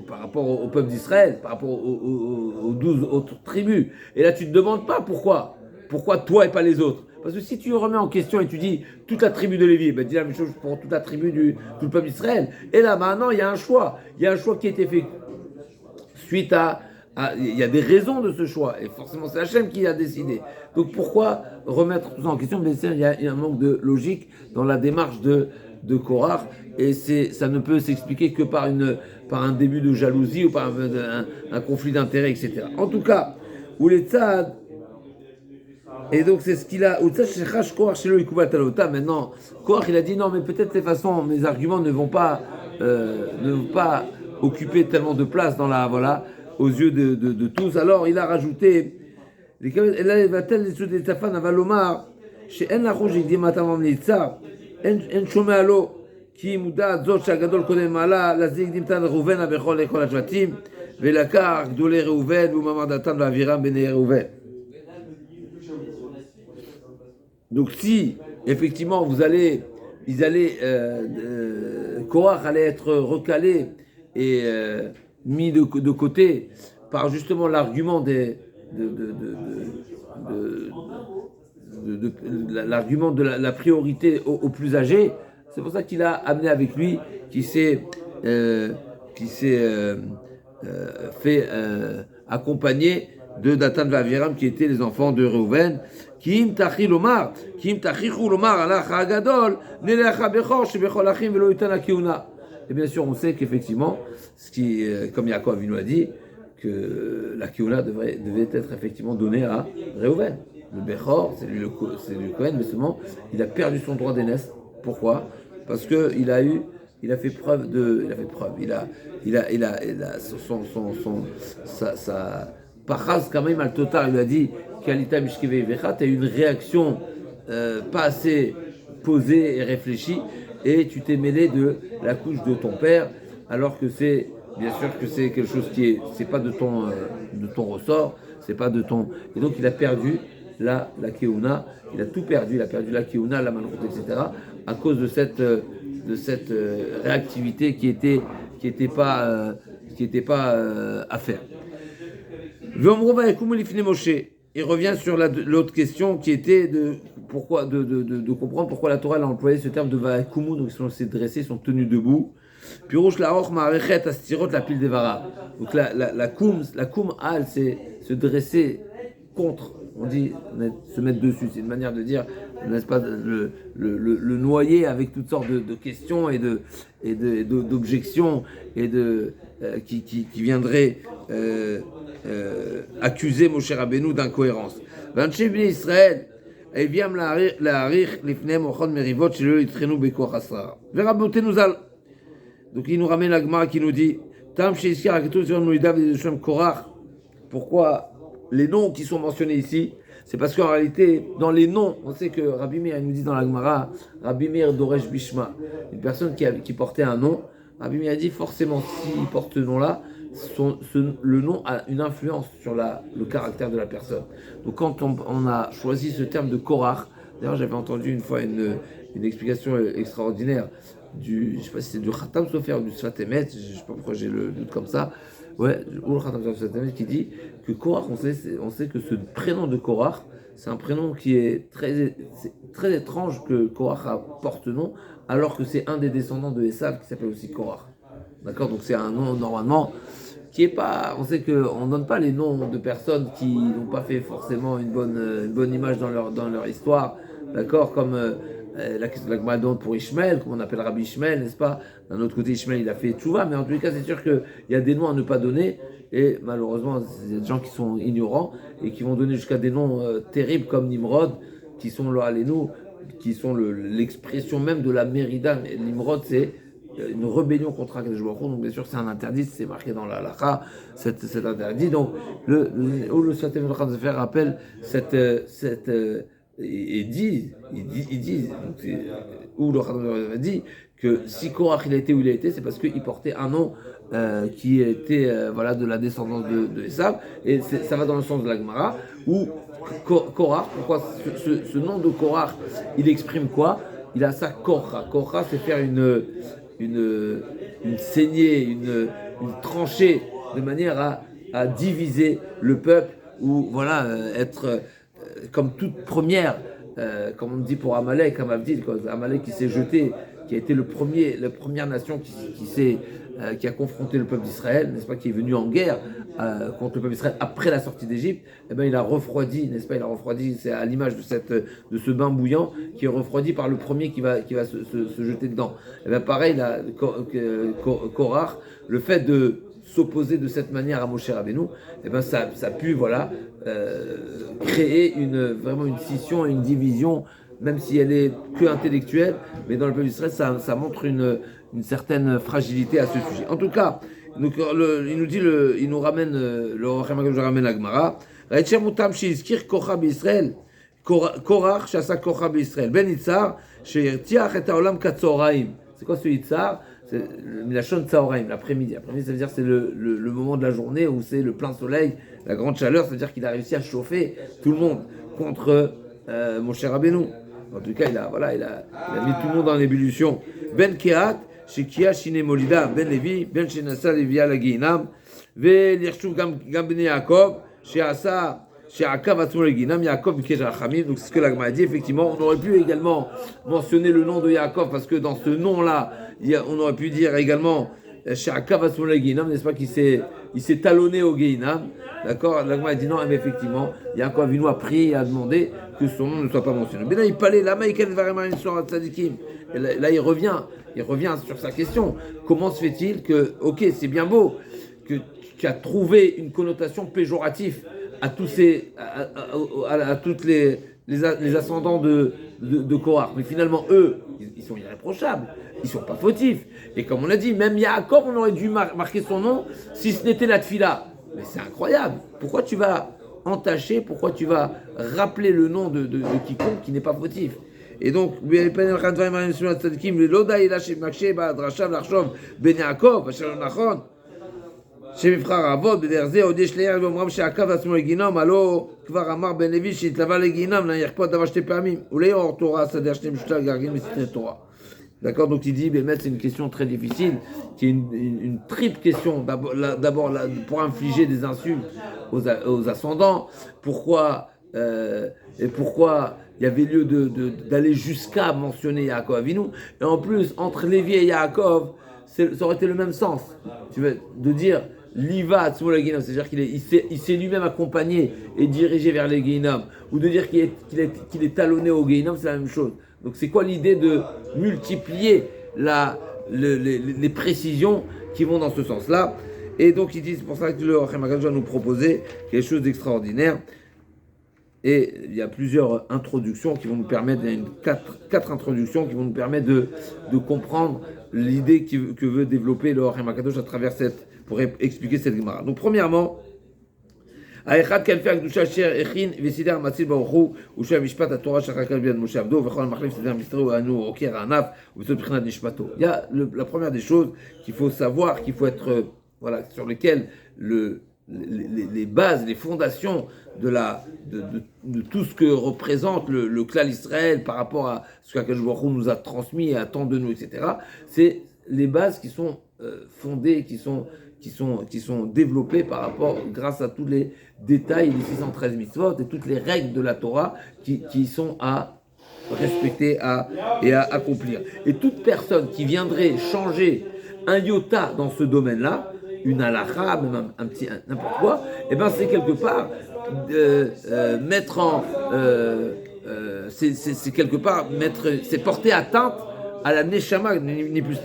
par rapport au peuple d'Israël, par rapport aux 12 autres tribus. Et là, tu ne te demandes pas pourquoi. Pourquoi toi et pas les autres? Parce que si tu remets en question et tu dis toute la tribu de Lévi, ben dis la même chose pour toute la tribu tout le peuple d'Israël. Et là, maintenant, il y a un choix. Il y a un choix qui a été fait suite à il y a des raisons de ce choix, et forcément c'est Hachem qui a décidé. Donc pourquoi remettre tout ça en question? Mais il y a un manque de logique dans la démarche de Korach, et ça ne peut s'expliquer que par un début de jalousie ou par un conflit d'intérêts, etc. En tout cas, où les tzad, et donc c'est ce qu'il a. Maintenant, Korach il a dit non, mais peut-être de toute façon mes arguments ne vont pas occuper tellement de place dans la aux yeux de tous. Alors il a rajouté donc si effectivement Korach allait être recalé et mis de côté par justement l'argument l'argument de la priorité aux plus âgés. C'est pour ça qu'il a amené avec lui, qui s'est fait accompagner de Datan et Aviram, qui étaient les enfants de Reuven. Kim tachi lomar alach hagadol nelecha bechor shebechol achim velo yitan hakiuna. Et bien sûr, on sait qu'effectivement, comme Yaakov nous l'a dit, que la Kiouna devait être effectivement donnée à Reuven. Le Bechor, c'est lui le Kohen, mais seulement il a perdu son droit d'aînesse. Pourquoi? Parce que il a fait preuve. Sa paras quand même al total, il lui a dit Kalita Mishkeve Vecha, tu as eu une réaction pas assez posée et réfléchie, et tu t'es mêlé de la couche de ton père, alors que c'est bien sûr que c'est quelque chose c'est pas de ton ressort, c'est pas de ton. Et donc il a perdu la Keuna, il a tout perdu, il a perdu la Keuna, la Malchut, etc. à cause de cette réactivité qui était pas à faire. Il revient sur l'autre question qui était de comprendre pourquoi la Torah a employé ce terme de Vaekumu, donc ils sont dressés, ils sont tenus debout. Pirouche la och ma'arechet astirot la pile devara. Donc la koum c'est se dresser contre, on dit se mettre dessus, c'est une manière de dire, n'est-ce pas, le noyer avec toutes sortes de questions et d'objections et qui viendraient accuser Moshe Rabbeinu d'incohérence. Vanche bnei Israël eviam la'arich lifneim ochon merivot shelo yitrenu bekoach asrar. Verabotenu zal. Donc il nous ramène la Gemara qui nous dit Tam sheizkar haketub zion mulidav edushem Korach. Pourquoi les noms qui sont mentionnés ici, c'est parce qu'en réalité, dans les noms, on sait que Rabbi Meir, il nous dit dans la Gemara, Rabbi Meir Doresh Bishma, une personne qui portait un nom, Rabbi Meir a dit forcément, s'il porte ce nom-là, le nom a une influence sur le caractère de la personne. Donc quand on a choisi ce terme de Korach, d'ailleurs j'avais entendu une fois une explication extraordinaire je ne sais pas si c'est du Khatam Sofer ou du Sfat Emet, je ne sais pas pourquoi j'ai le doute comme ça, ou le Khatam Sofer qui dit que Korach, on sait que ce prénom de Korach, c'est un prénom qui est très étrange que Korach porte nom, alors que c'est un des descendants de Esav qui s'appelle aussi Korach. D'accord, donc c'est un nom normalement qui est pas. On sait qu'on ne donne pas les noms de personnes qui n'ont pas fait forcément une bonne image dans leur histoire. D'accord, comme la question de la Gemara pour Ishmael, comme on appelle Rabbi Ishmael, n'est-ce pas? D'un autre côté, Ishmael il a fait tchouva, mais en tous les cas, c'est sûr qu'il y a des noms à ne pas donner. Et malheureusement, il y a des gens qui sont ignorants et qui vont donner jusqu'à des noms terribles comme Nimrod, qui sont là, nous, qui sont l'expression même de la Mérida. Nimrod, c'est une rébellion contre Akadosh Baruch Hu, donc bien sûr c'est un interdit, c'est marqué dans la halakha, c'est interdit. Donc le Sfat Emet Sefer rappelle il dit, où le Khatam dit que si Korach il a été où il a été, c'est parce qu'il portait un nom qui était de la descendance de Esav, et ça va dans le sens de la Gemara, où Korach, pourquoi ce nom de Korach, il exprime quoi? Il a sa Korcha. Korcha, c'est faire une saignée, une tranchée, de manière à diviser le peuple, ou être comme toute première, comme on dit pour Amalek, Amalek qui s'est jeté, qui a été la première nation qui a confronté le peuple d'Israël, n'est-ce pas, qui est venu en guerre contre le peuple d'Israël après la sortie d'Égypte. Eh ben, il a refroidi, n'est-ce pas, c'est à l'image de ce bain bouillant qui est refroidi par le premier qui va se jeter dedans. Eh ben, pareil, Korach, le fait de s'opposer de cette manière à Moshe Rabbeinu, eh ben, ça a pu créer vraiment une scission et une division, même si elle est que intellectuelle, mais dans le peuple d'Israël, ça montre une certaine fragilité à ce sujet. En tout cas, donc, il nous ramène, le Rachel ramène la Gemara. Korach, Shasa Kocha B'Israël. Ben Yitzhar, She'irtiach et Haolam Katzoraim. C'est quoi ce Yitzhar? C'est la Shon Tzaoraim, l'après-midi. L'après-midi, ça veut dire que c'est le moment de la journée où c'est le plein soleil, la grande chaleur, ça veut dire qu'il a réussi à chauffer tout le monde contre Moshe Rabbeinu. En tout cas, il a mis tout le monde en ébullition. Ben Kehat, Shekia Shine Molida, Ben Levi, Ben Shenasa Levia la Guinam, Ve Lirshuv Gam Ben Yaakov, Sheasa, Sheakav Atzmo le Guinam, Yaakov Bikesh Rachamim. Donc c'est ce que la Gemara dit. Effectivement, on aurait pu également mentionner le nom de Yaakov, parce que dans ce nom-là, on aurait pu dire également Sheakav Atzmo le Guinam, n'est-ce pas, il s'est talonné au Guinam. D'accord, la Gemara dit non, mais effectivement, Yaakov Avinu a prié et a demandé que son nom ne soit pas mentionné. Mais là, il parlait, là, il revient sur sa question. Comment se fait-il que, ok, c'est bien beau, que tu as trouvé une connotation péjorative à tous à toutes les ascendants de Korach, mais finalement, eux, ils sont irréprochables, ils sont pas fautifs. Et comme on l'a dit, même Yaakov, on aurait dû marquer son nom si ce n'était la Tfila. Mais c'est incroyable. Pourquoi tu vas entacher, pourquoi tu vas rappeler le nom de quiconque qui n'est pas fautif? Et donc, שמבחר אבות בדרך זה עוד יש ליד ואומרם שעקב עצמו לגיהנום, הלא כבר אמר בן לוי שהתלווה לגיהנום, יכפות דבר שתי פעמים, אולי אור תורה סדר שני משותל גרגין מסתרי תורה. D'accord, donc il dit, c'est une question très difficile, qui est une triple question. D'abord, pour infliger des insultes aux ascendants. Pourquoi il y avait lieu d'aller jusqu'à mentionner Yaakov Avinu. Et en plus, entre Lévi et Yaakov, ça aurait été le même sens. Tu veux, de dire Liva Atzmo le Guinam, c'est-à-dire qu'il s'est lui-même accompagné et dirigé vers les Guinam, ou de dire qu'il est talonné au Guinam, c'est la même chose. Donc c'est quoi l'idée de multiplier les précisions qui vont dans ce sens-là? Et donc il dit, c'est pour ça que le Rachem va nous proposer quelque chose d'extraordinaire. Et il y a plusieurs introductions qui vont nous permettre, il y a quatre introductions qui vont nous permettre de comprendre l'idée que veut développer le Rachem à travers pour expliquer cette Gemara. Donc premièrement, האחד כנפי הקדושה אשר הכין וסידר המציל ברוך הוא, ושל המשפט התורה שחקר ביד משה עבדו, וכל המחליף סידר מסתרו ואנו עוקר הענף, ובצד מבחינת נשמתו. Il y a la première des choses qu'il faut savoir, qu'il faut être, voilà, sur lesquelles les bases, les fondations de tout ce que représente le clan Israël par rapport à ce qu'Akadosh Baruch Hu nous a transmis et attend de nous, etc. C'est les bases qui sont fondées, qui sont développées par rapport, grâce à tous les détails, les 613 mitzvot et toutes les règles de la Torah qui sont à respecter et à accomplir. Et toute personne qui viendrait changer un iota dans ce domaine-là, une halakha, même n'importe quoi, et ben c'est quelque part mettre en c'est quelque part c'est porter atteinte à la neshama, ni plus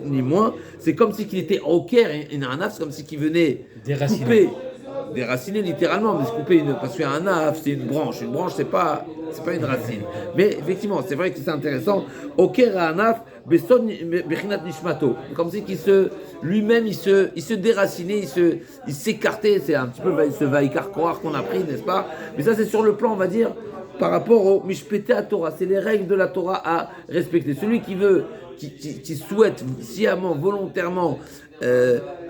ni moins. C'est comme si qu'il était au Caire, un naf, c'est comme si qu'il venait couper, déraciner littéralement, mais se couper parce qu'un naf c'est une branche c'est pas une racine. Mais effectivement, c'est vrai que c'est intéressant. Au Caire un naf, beson bechinat nishmato, comme si qu'il lui-même il se déracinait, il s'écartait. C'est un petit peu ce vaikar koar qu'on a pris, n'est-ce pas? Mais ça c'est sur le plan, on va dire, par rapport au mishpete à Torah, c'est les règles de la Torah à respecter. Celui qui souhaite sciemment, volontairement,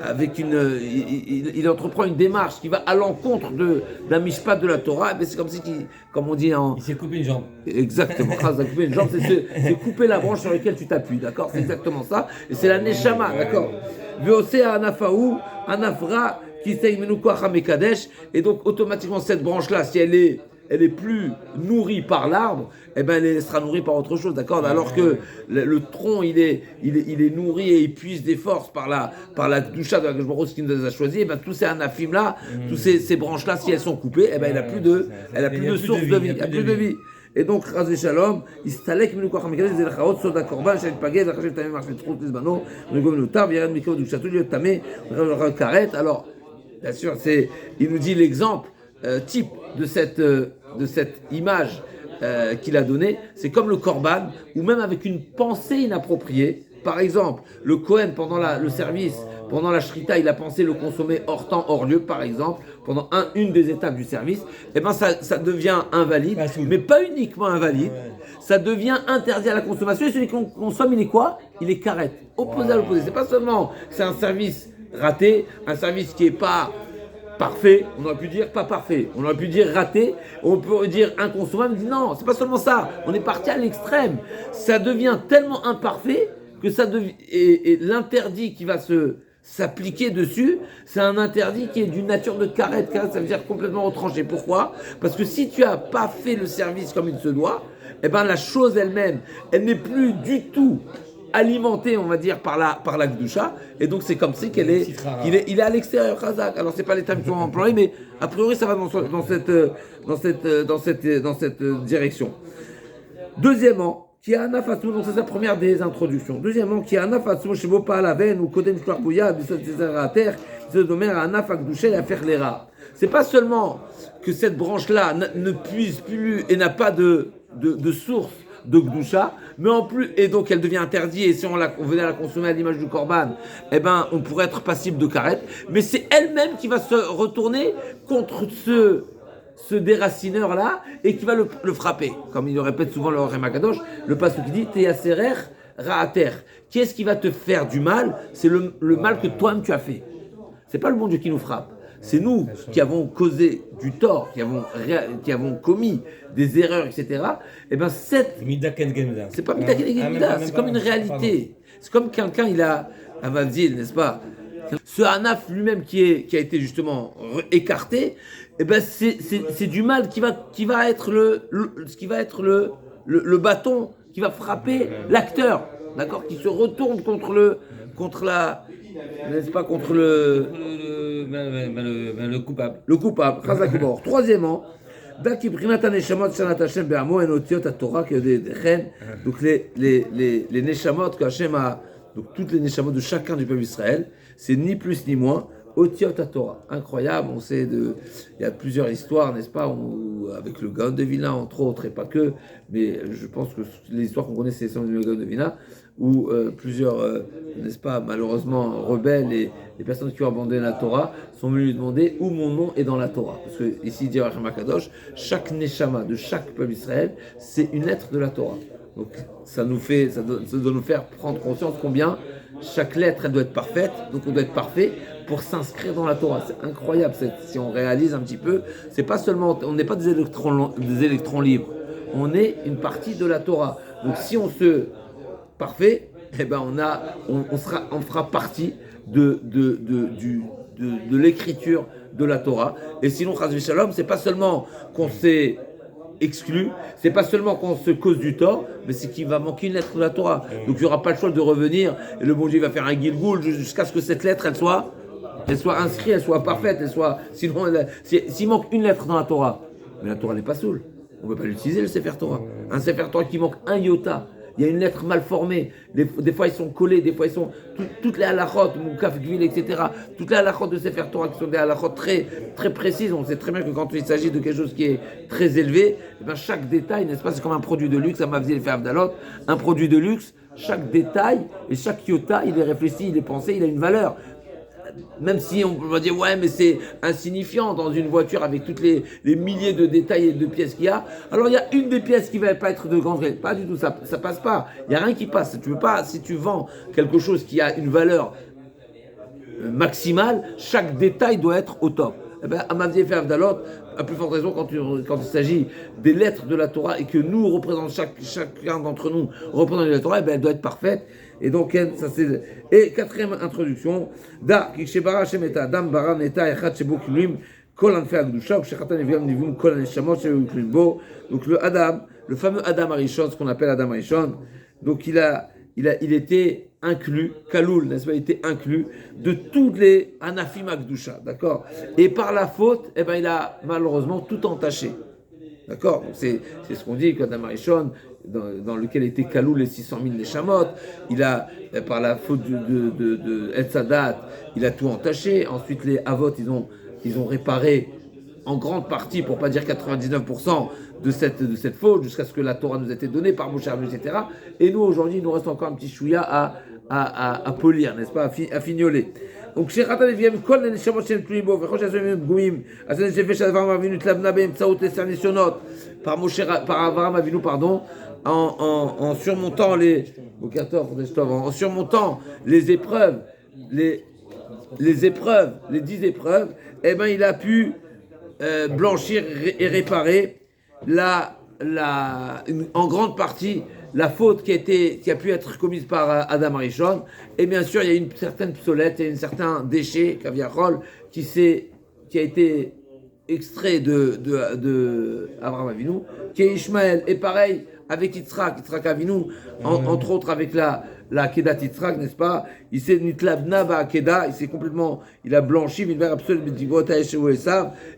avec il entreprend une démarche qui va à l'encontre d'un mishpat de la Torah, mais c'est comme si, comme on dit il s'est coupé une jambe. Exactement, couper une jambe, c'est couper la branche sur laquelle tu t'appuies, d'accord? C'est exactement ça, et c'est la neshama, d'accord? Veose anafaou, anafra, qui seimenu koach hamekadesh, et donc automatiquement cette branche-là, si elle est plus nourrie par l'arbre, eh ben elle sera nourrie par autre chose, d'accord? Alors que le tronc il est nourri et il puise des forces par la doucha de la Baruch Hu qui nous a choisi, eh ben tous ces anafim là, tous ces branches là, si elles sont coupées, eh ben elle a plus de source de vie, il n'y a plus de vie. Et donc, Chaz Shalom, Istalek Minu Koach HaMekadesh, c'est le Chaot, Soda Korban, Shel Paged, la Chachev Tamé, Marchet Trot, Lizbano, Rigom Notar, Viren Mikro, Douchatou, Liot Tamé, Karet. Alors, bien sûr, il nous dit l'exemple type de cette image qu'il a donnée. C'est comme le Korban, ou même avec une pensée inappropriée. Par exemple, le Kohen, pendant le service, pendant la Shrita, il a pensé le consommer hors temps, hors lieu, par exemple, pendant une des étapes du service, et ben ça devient invalide, mais pas uniquement invalide, ça devient interdit à la consommation, et celui qu'on consomme, il est quoi? Il est karet, opposé à l'opposé. C'est pas seulement c'est un service raté, un service qui est pas parfait, on aurait pu dire pas parfait, on aurait pu dire raté, on peut dire inconsommable, non, c'est pas seulement ça, on est parti à l'extrême, ça devient tellement imparfait que ça devient, et l'interdit qui va s'appliquer dessus, c'est un interdit qui est d'une nature de karet. Karet, ça veut dire complètement retranché. Pourquoi? Parce que si tu n'as pas fait le service comme il se doit, eh ben la chose elle-même, elle n'est plus du tout alimentée, on va dire, par la Gdusha, et donc c'est comme si il est à l'extérieur, Khazak. Alors c'est pas les termes qui sont employés, mais a priori ça va dans cette direction. Deuxièmement, qui a un afatsou, donc c'est sa première des introductions. Deuxièmement, qui a un afatsou, chez Bopa à la veine, ou Kodem Shklarpouya, du à terre, c'est de mer à un afakdouché à faire les rats. C'est pas seulement que cette branche-là ne puise plus et n'a pas de source de Gdusha, mais en plus, et donc elle devient interdite, et si on venait à la consommer à l'image du Korban, eh ben, on pourrait être passible de karet, mais c'est elle-même qui va se retourner contre ce déracineur-là, et qui va le frapper. Comme il le répète souvent le Rema Kadosh, le passage qui dit Teyaserer Ra'ater. Qu'est-ce qui va te faire du mal? C'est le mal que toi-même tu as fait. C'est pas le bon Dieu qui nous frappe. C'est nous qui avons causé du tort, qui avons commis des erreurs, etc. Et ben c'est pas Mida Keneged Mida, c'est comme une réalité. C'est comme quelqu'un, il a un Vavzil, n'est-ce pas? Ce Hanaf lui-même qui a été justement écarté, et ben c'est du mal qui va être le bâton qui va frapper l'acteur, d'accord, qui se retourne contre le coupable. Le coupable. Troisièmement, donc les neshamot que Hashem a, donc toutes les neshamot de chacun du peuple d'Israël, c'est ni plus ni moins Otiot à Torah. Incroyable, on sait il y a plusieurs histoires, n'est-ce pas, avec le Gaon de Vilna, entre autres, et pas que, mais je pense que les histoires qu'on connaît, c'est le Gaon de Vilna, où plusieurs, n'est-ce pas, malheureusement, rebelles et les personnes qui ont abandonné la Torah sont venus lui demander où mon nom est dans la Torah. Parce que ici, dit Racham Akadosh, chaque Neshama de chaque peuple d'Israël, c'est une lettre de la Torah. Donc ça doit nous faire prendre conscience combien chaque lettre, elle doit être parfaite, donc on doit être parfait pour s'inscrire dans la Torah. C'est incroyable, si on réalise un petit peu, c'est pas seulement, on n'est pas des électrons libres, on est une partie de la Torah. Donc si on se parfait, eh ben on fera partie de l'écriture de la Torah. Et sinon, Chas v'Shalom, c'est pas seulement qu'on s'est exclu, c'est pas seulement qu'on se cause du tort, mais c'est qu'il va manquer une lettre de la Torah. Donc il n'y aura pas le choix de revenir, et le bon Dieu va faire un Gilgoul jusqu'à ce que cette lettre, elle soit inscrite, elle soit parfaite, sinon, s'il manque une lettre dans la Torah, mais la Torah n'est pas saoule, on ne peut pas l'utiliser, le Sefer Torah. Un Sefer Torah qui manque un iota, il y a une lettre mal formée, des fois ils sont collés, des fois ils sont toutes les halachot, Moukaf, Gvil, etc. Toutes les halachot de Sefer Torah qui sont des halachot très, très précises. On sait très bien que quand il s'agit de quelque chose qui est très élevé, eh bien chaque détail, n'est-ce pas, c'est comme un produit de luxe, ça m'a fait Avdalot, un produit de luxe, chaque détail et chaque iota, il est réfléchi, il est pensé, il a une valeur. Même si on peut dire, ouais, mais c'est insignifiant dans une voiture avec toutes les milliers de détails et de pièces qu'il y a. Alors, il y a une des pièces qui ne va pas être de grande qualité. Pas du tout, ça passe pas. Il n'y a rien qui passe. Tu veux pas, si tu vends quelque chose qui a une valeur maximale, chaque détail doit être au top. Eh bien, Amavdi fait Avdalot, à plus forte raison quand il s'agit des lettres de la Torah et que nous représentons, chacun d'entre nous représente la Torah, eh bien, elle doit être parfaite. Et donc, ça c'est. Et quatrième introduction, Da, Kishebara Shemeta, Dam Bara Neta, Echat Shebo Kilim, Kol Anfe Agdusha, Kshechatan Eviam Nivum, Kol Aneshamot, Shebo Kilimbo. Donc, le fameux Adam Arishon, ce qu'on appelle Adam Arishon, donc il était inclus, Kaloul, n'est-ce pas, il était inclus de tous les Anafim Agdusha, d'accord. Et par la faute, eh ben, il a malheureusement tout entaché. D'accord. Donc c'est ce qu'on dit qu'Adam Arishon, dans lequel était Kaloul les 600 000 Neshamot, il a, par la faute de Etzadat, il a tout entaché. Ensuite, les Avot, ils ont réparé en grande partie, pour pas dire 99%, de cette faute, jusqu'à ce que la Torah nous ait été donnée par Moshe Rabbeinu, etc. Et nous, aujourd'hui, il nous reste encore un petit chouïa à polir, n'est-ce pas, à fignoler. Donc, כשחטא לפיהם כל הנשמות שהם תלויים בו, וכל שעשו הם פגומים, אז הנשפה של אברהם אבינו התלבנה באמצעות 10 ניסיונות, par Abraham Avinu, pardon, en surmontant en surmontant les épreuves, les 10 épreuves, eh ben, il a pu blanchir et réparer en grande partie la faute qui a pu être commise par Adam Arishon. Et bien sûr, il y a une certaine psolette, il y a un certain déchet, Kaviachol, qui a été extrait de Abraham Avinu, qui est Ishmaël. Et pareil avec Yitzhak Avinu, entre autres avec la Kedat Yitzhak, n'est-ce pas? Il s'est nitlabna ba Keda, il a blanchi,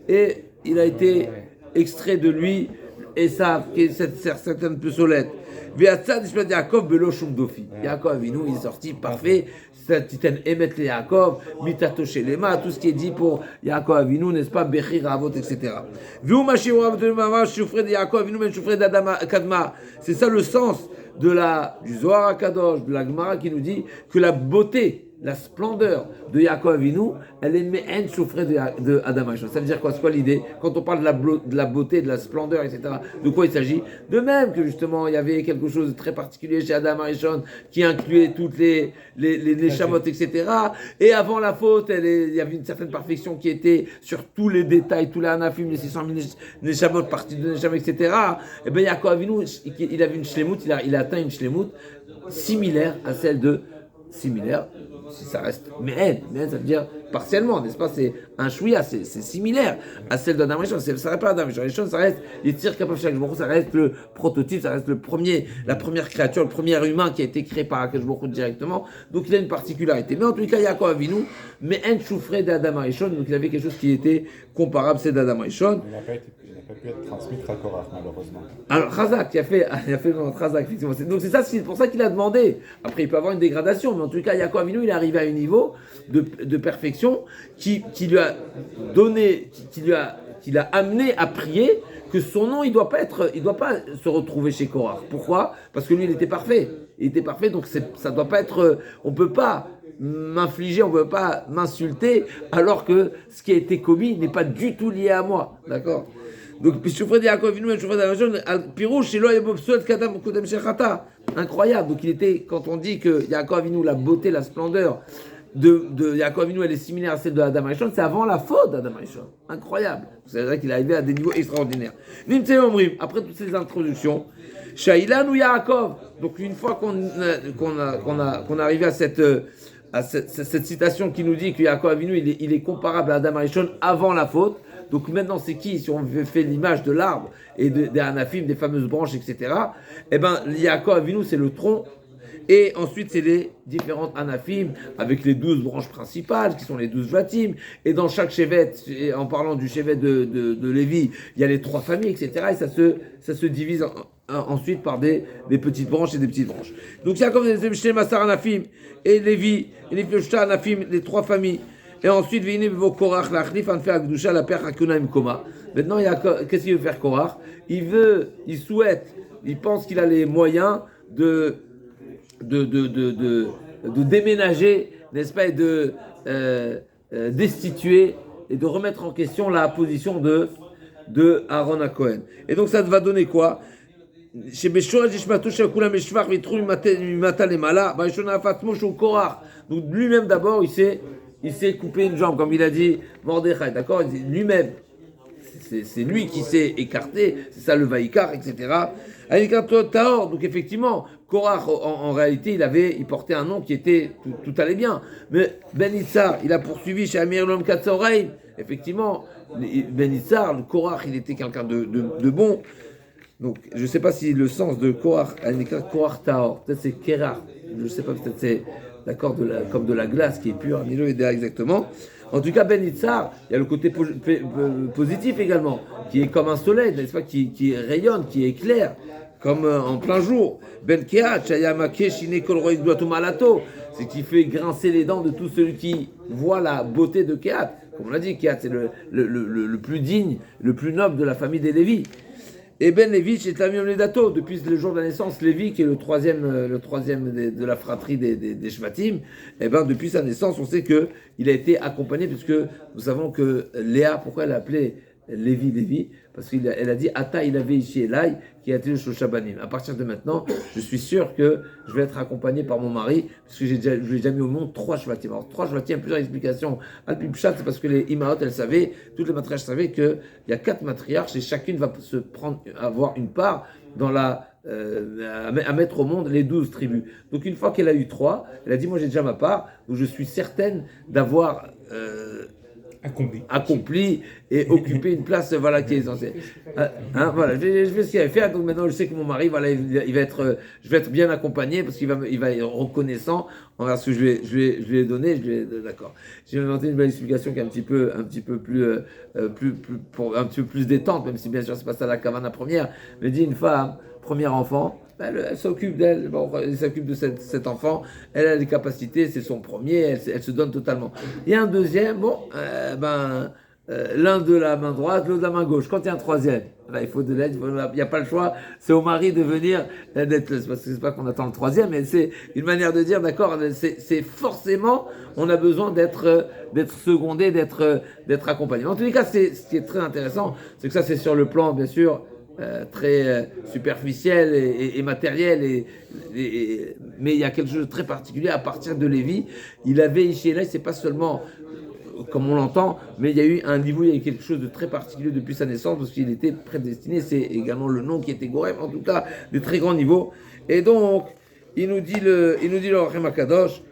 et il a été extrait de lui, Esav, qui est cette certaine psolette. Yaakov Avinu, il est sorti parfait. Titen Emet le Yaakov, Mitato Shelema, tout ce qui est dit pour Yaakov Avinu, n'est-ce pas, Bechir Avot, etc. C'est ça le sens du Zohar HaKadosh, de la Gemara qui nous dit que la beauté, la splendeur de Yaakov Avinu, elle est me'en choufré de Adam Arishon. Ça veut dire quoi? C'est quoi l'idée? Quand on parle de la beauté, de la splendeur, etc., de quoi il s'agit? De même que justement, il y avait quelque chose de très particulier chez Adam Arishon qui incluait toutes les chamottes, etc. Et avant la faute, il y avait une certaine perfection qui était sur tous les détails, tous les anafim, les 600 000 les chamottes, parties de chamottes, etc. Et bien Yaakov Avinu, il avait une shlemut, il a atteint une shlemut similaire à celle de si ça reste mais ça veut dire partiellement, n'est-ce pas, c'est un chouïa, c'est similaire à celle d'Adam Rishon, ça reste pas Adam Rishon, ça reste les tirs Kapav Shach Baruch Hu, ça reste le prototype, ça reste la première créature, le premier humain qui a été créé par Akash Baruch Hu directement, donc il a une particularité. Mais en tout cas, Yaakov Avinu, mais un choufré d'Adam Rishon, donc il avait quelque chose qui était comparable, c'est d'Adam Rishon. Il n'a pas pu être transmis très correct, malheureusement. Alors, Chazak, il a fait le Chazak, effectivement. Donc, c'est pour ça qu'il a demandé. Après, il peut avoir une dégradation, mais en tout cas, Yaakov Avinu, il est arrivé à un niveau de perfection instruction qui lui a donné, qui l'a amené à prier que son nom, il doit pas se retrouver chez Korach. Pourquoi? Parce que lui, il était parfait. Il était parfait, donc ça doit pas être, on peut pas m'infliger, on peut pas m'insulter, alors que ce qui a été commis n'est pas du tout lié à moi. D'accord? Donc, incroyable. Donc, il était, quand on dit que Yaakov Avinu, la beauté, la splendeur de Yaakov Avinu, elle est similaire à celle de Adam Rishon, c'est avant la faute d'Adam Rishon. Incroyable. C'est vrai qu'il est arrivé à des niveaux extraordinaires. Après toutes ces introductions, Shaïlan ou Yaakov. Donc, une fois qu'on est arrivé à cette citation qui nous dit que Yaakov Avinu, il est comparable à Adam Rishon avant la faute. Donc maintenant, c'est qui, si on fait l'image de l'arbre et des anafim, des fameuses branches, etc., eh bien, Yaakov Avinu, c'est le tronc, et ensuite, c'est les différentes anafim, avec les 12 branches principales, qui sont les 12 vatim, et dans chaque chevet, en parlant du chevet de Lévi, il y a les 3 familles, etc., et ça se divise ensuite par des petites branches et des petites branches. Donc, Yaakov, c'est Massar anafim, et Lévi, et les Pioshta anafim, les 3 familles. Et ensuite, maintenant, qu'est-ce qu'il veut faire Korach? Il souhaite, il pense qu'il a les moyens de déménager, n'est-ce pas, et de destituer et de remettre en question la position de Aaron à Cohen. Et donc, ça va donner quoi? Donc, lui-même d'abord, il s'est coupé une jambe, comme il a dit Mordechai, d'accord? Lui-même, c'est lui qui s'est écarté, c'est ça le Vaïkar, etc. Donc effectivement, Korach, en réalité, il portait un nom qui était, tout allait bien. Mais Ben Itzar, il a poursuivi chez Amir Lom Katzoreim. Effectivement, Ben Itzar, le Korach, il était quelqu'un de bon. Donc, je ne sais pas si le sens de Korach, elle est Korach Taor, peut-être c'est Kerach, je ne sais pas, peut-être c'est d'accord, comme de la glace qui est pure, Milo est exactement. En tout cas, Ben Itzar, il y a le côté positif également, qui est comme un soleil, n'est-ce pas, qui rayonne, qui éclaire, comme en plein jour. Ben Kehat, Shayamake, Shine Kolroïs Malato, c'est qui fait grincer les dents de tout celui qui voit la beauté de Kehat. Comme on l'a dit, Kehat, c'est le plus digne, le plus noble de la famille des Lévis. Et Ben Lévi, c'est Tamiom Ledato, depuis le jour de la naissance, Lévi, qui est le troisième de la fratrie des Shvatim, et ben depuis sa naissance, on sait qu'il a été accompagné, puisque nous savons que Léa, pourquoi elle a appelé Lévi, parce qu'elle a dit Ata il avait ici Elai qui a été le Shoshabanim. À partir de maintenant, je suis sûr que je vais être accompagné par mon mari, parce que je lui ai déjà mis au monde 3 Shvatim. Alors 3 Shvatim, plusieurs explications. Al-Pipchat, c'est parce que les Imaot, elles savaient, toutes les matriarches savaient qu'il y a 4 matriarches et chacune va avoir une part dans à mettre au monde les 12 tribus. Donc une fois qu'elle a eu 3, elle a dit moi j'ai déjà ma part, donc je suis certaine d'avoir accompli et occupé une place, voilà, qui est censée. Voilà, je fais ce qu'il avait fait, donc maintenant je sais que mon mari, voilà, je vais être bien accompagné parce qu'il va être reconnaissant envers ce que je lui ai donné, d'accord. J'ai inventé une belle explication qui est un petit peu plus détente, même si bien sûr c'est pas ça la kavana première, mais dit une femme, premier enfant, elle s'occupe d'elle, elle s'occupe de cet enfant, elle a les capacités, c'est son premier, elle se donne totalement. Il y a un deuxième, l'un de la main droite, l'autre de la main gauche. Quand il y a un troisième, là, il faut de l'aide, il n'y a pas le choix, c'est au mari de venir d'être, parce que c'est pas qu'on attend le troisième, mais c'est une manière de dire, d'accord, c'est forcément, on a besoin d'être secondé, d'être accompagné. En tous les cas, ce qui est très intéressant, c'est que ça, c'est sur le plan, bien sûr, très superficiel et matériel, mais il y a quelque chose de très particulier à partir de Lévi. Il avait ici et là, c'est pas seulement comme on l'entend, mais il y a eu un niveau, il y a eu quelque chose de très particulier depuis sa naissance, parce qu'il était prédestiné, c'est également le nom qui était Gorem, en tout cas, de très grand niveau. Et donc, il nous dit le Rachem Akadosh,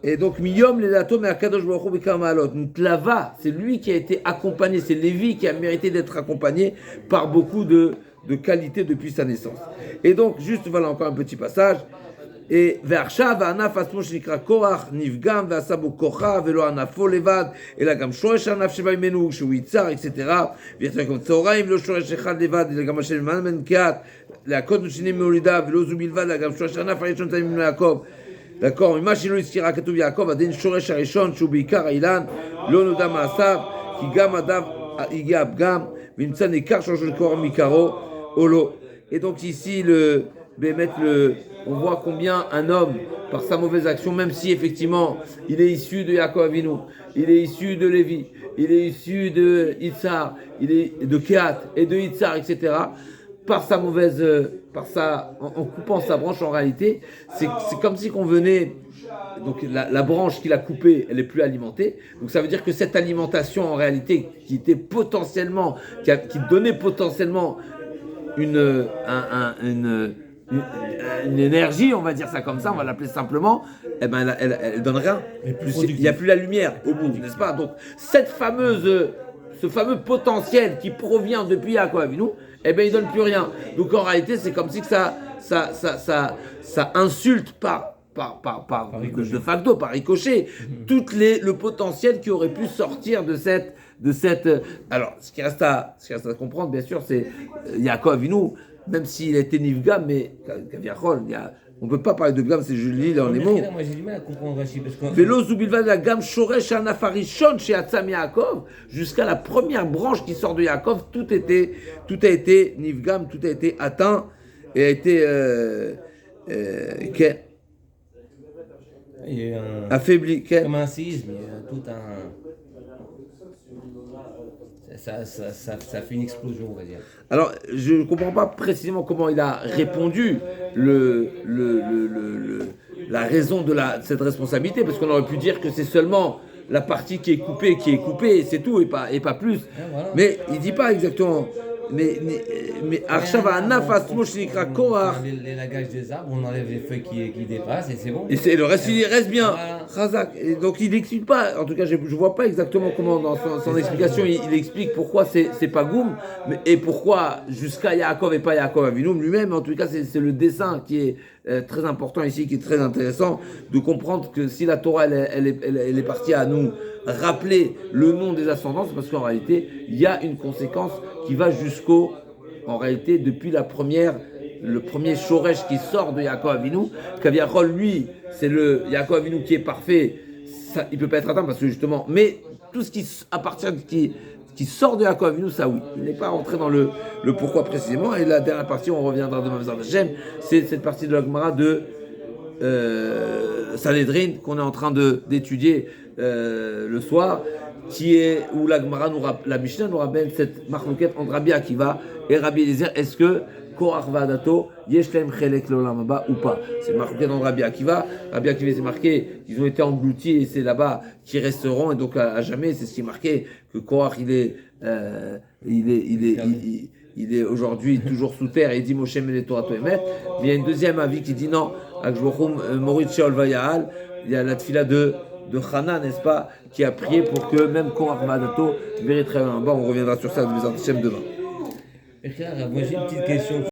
et donc, Miyom les atomes et Akadosh Baruch Hu B'Kamalot. Lava, c'est lui qui a été accompagné, c'est Lévi qui a mérité d'être accompagné par beaucoup de qualités depuis sa naissance. Et donc, juste, voilà encore un petit passage. Et ועכשיו הענף עצמו שנקרא קורח נפגם ועשה בו כוחה ולא ענפו לבד אלא גם שורש הענף שבא ממנו שהוא ייצר אקסטרה ויחתר כמו צהריים ולא שורש אחד לבד אלא גם השם למען בן קהת להכות נשינים מהולידה ולא זו בלבד אלא גם שורש הענף הראשון תמים מיעקב d'accord, ממה שלא הזכירה כתוב יעקב עדין שורש הראשון שהוא בעיקר האילן, לא נודע מעשיו, כי גם אדם הגיע הפגם, ונמצא ניכר שורשו של קורח מעיקרו, או לא. Et donc ici, on voit combien un homme, par sa mauvaise action, même si effectivement il est issu de Yaakov Avinu, il est issu de Lévi, il est issu de Itzar, il est de Kehat et de Itzar, etc., en coupant sa branche en réalité, c'est comme si qu'on venait, donc la branche qu'il a coupée, elle est plus alimentée, donc ça veut dire que cette alimentation en réalité, qui était potentiellement, qui donnait potentiellement une énergie, on va dire ça comme ça, on va l'appeler simplement, eh ben elle donne rien. Il n'y a plus la lumière au bout, n'est-ce pas? Donc ce fameux potentiel qui provient depuis Yaakov Avinu, eh ben il donne plus rien. Donc en réalité, c'est comme si que ça insulte de facto, par ricochet, le potentiel qui aurait pu sortir de cette. Alors, ce qui reste à comprendre, bien sûr, c'est Yaakov Avinu, même s'il a été Nifgam, mais Kaviachol, on ne peut pas parler de Gam, c'est je lis dans les mots. Moi j'ai du mal à comprendre Rashi parce que. Velo Zubilvad la Gam Shoresh Anafarishon chez Atzam Yaakov, jusqu'à la première branche qui sort de Yaakov, tout a été Nifgam, tout a été atteint et a été Il y a affaibli. Comme un séisme, il y a tout un. Ça fait une explosion, on va dire. Alors, je ne comprends pas précisément comment il a répondu la raison de cette responsabilité, parce qu'on aurait pu dire que c'est seulement la partie qui est coupée, c'est tout, et pas plus. Voilà. Mais il ne dit pas exactement. Mais Arshava Anafas Moshnikra Korach. Les lagages des arbres, on enlève les feuilles qui dépassent et c'est bon. Et le reste, il reste bien. Voilà. Razak. Et donc il n'explique pas, en tout cas je ne vois pas exactement comment dans son explication il explique pourquoi c'est pas Goum, et pourquoi jusqu'à Yaakov et pas Yaakov Avinu lui-même. En tout cas c'est le dessin qui est très important ici, qui est très intéressant, de comprendre que si la Torah elle est partie à nous rappeler le nom des ascendants, c'est parce qu'en réalité il y a une conséquence qui va en réalité depuis le premier Shoresh qui sort de Yaakov Avinu. Kaviachol, lui, c'est le Yaakov Avinu qui est parfait, ça, il ne peut pas être atteint parce que justement, mais tout ce qui appartient, qui sort de Yaakov Avinu, ça oui, il n'est pas rentré dans le pourquoi précisément. Et la dernière partie, on reviendra demain Bezrat Hashem, c'est cette partie de la Gemara de Sanhedrin qu'on est en train d'étudier le soir, où la Gemara la Mishnah nous rappelle cette marloquette entre Rabbi Akiva et Rabbi Eliezer. Est-ce que Korach Vadato Yesh Lahem Chelek Leolam Haba ou pas? C'est marqué dans Rabbi Akiva. Rabbi Akiva, c'est marqué qu'ils ont été engloutis et c'est là-bas qu'ils resteront, et donc à jamais. C'est ce qui est marqué, que Korach il est aujourd'hui toujours sous terre, et il dit Moshe Mele Torah Toemet. Mais il y a une deuxième avis qui dit non, Akshbochum Morit Sheol Vayahal. Il y a la tfila de Chana, n'est-ce pas, qui a prié pour que même Korach Vadato mériterait un bas. On reviendra sur ça de Bezrat Hashem demain. Moi j'ai une petite question.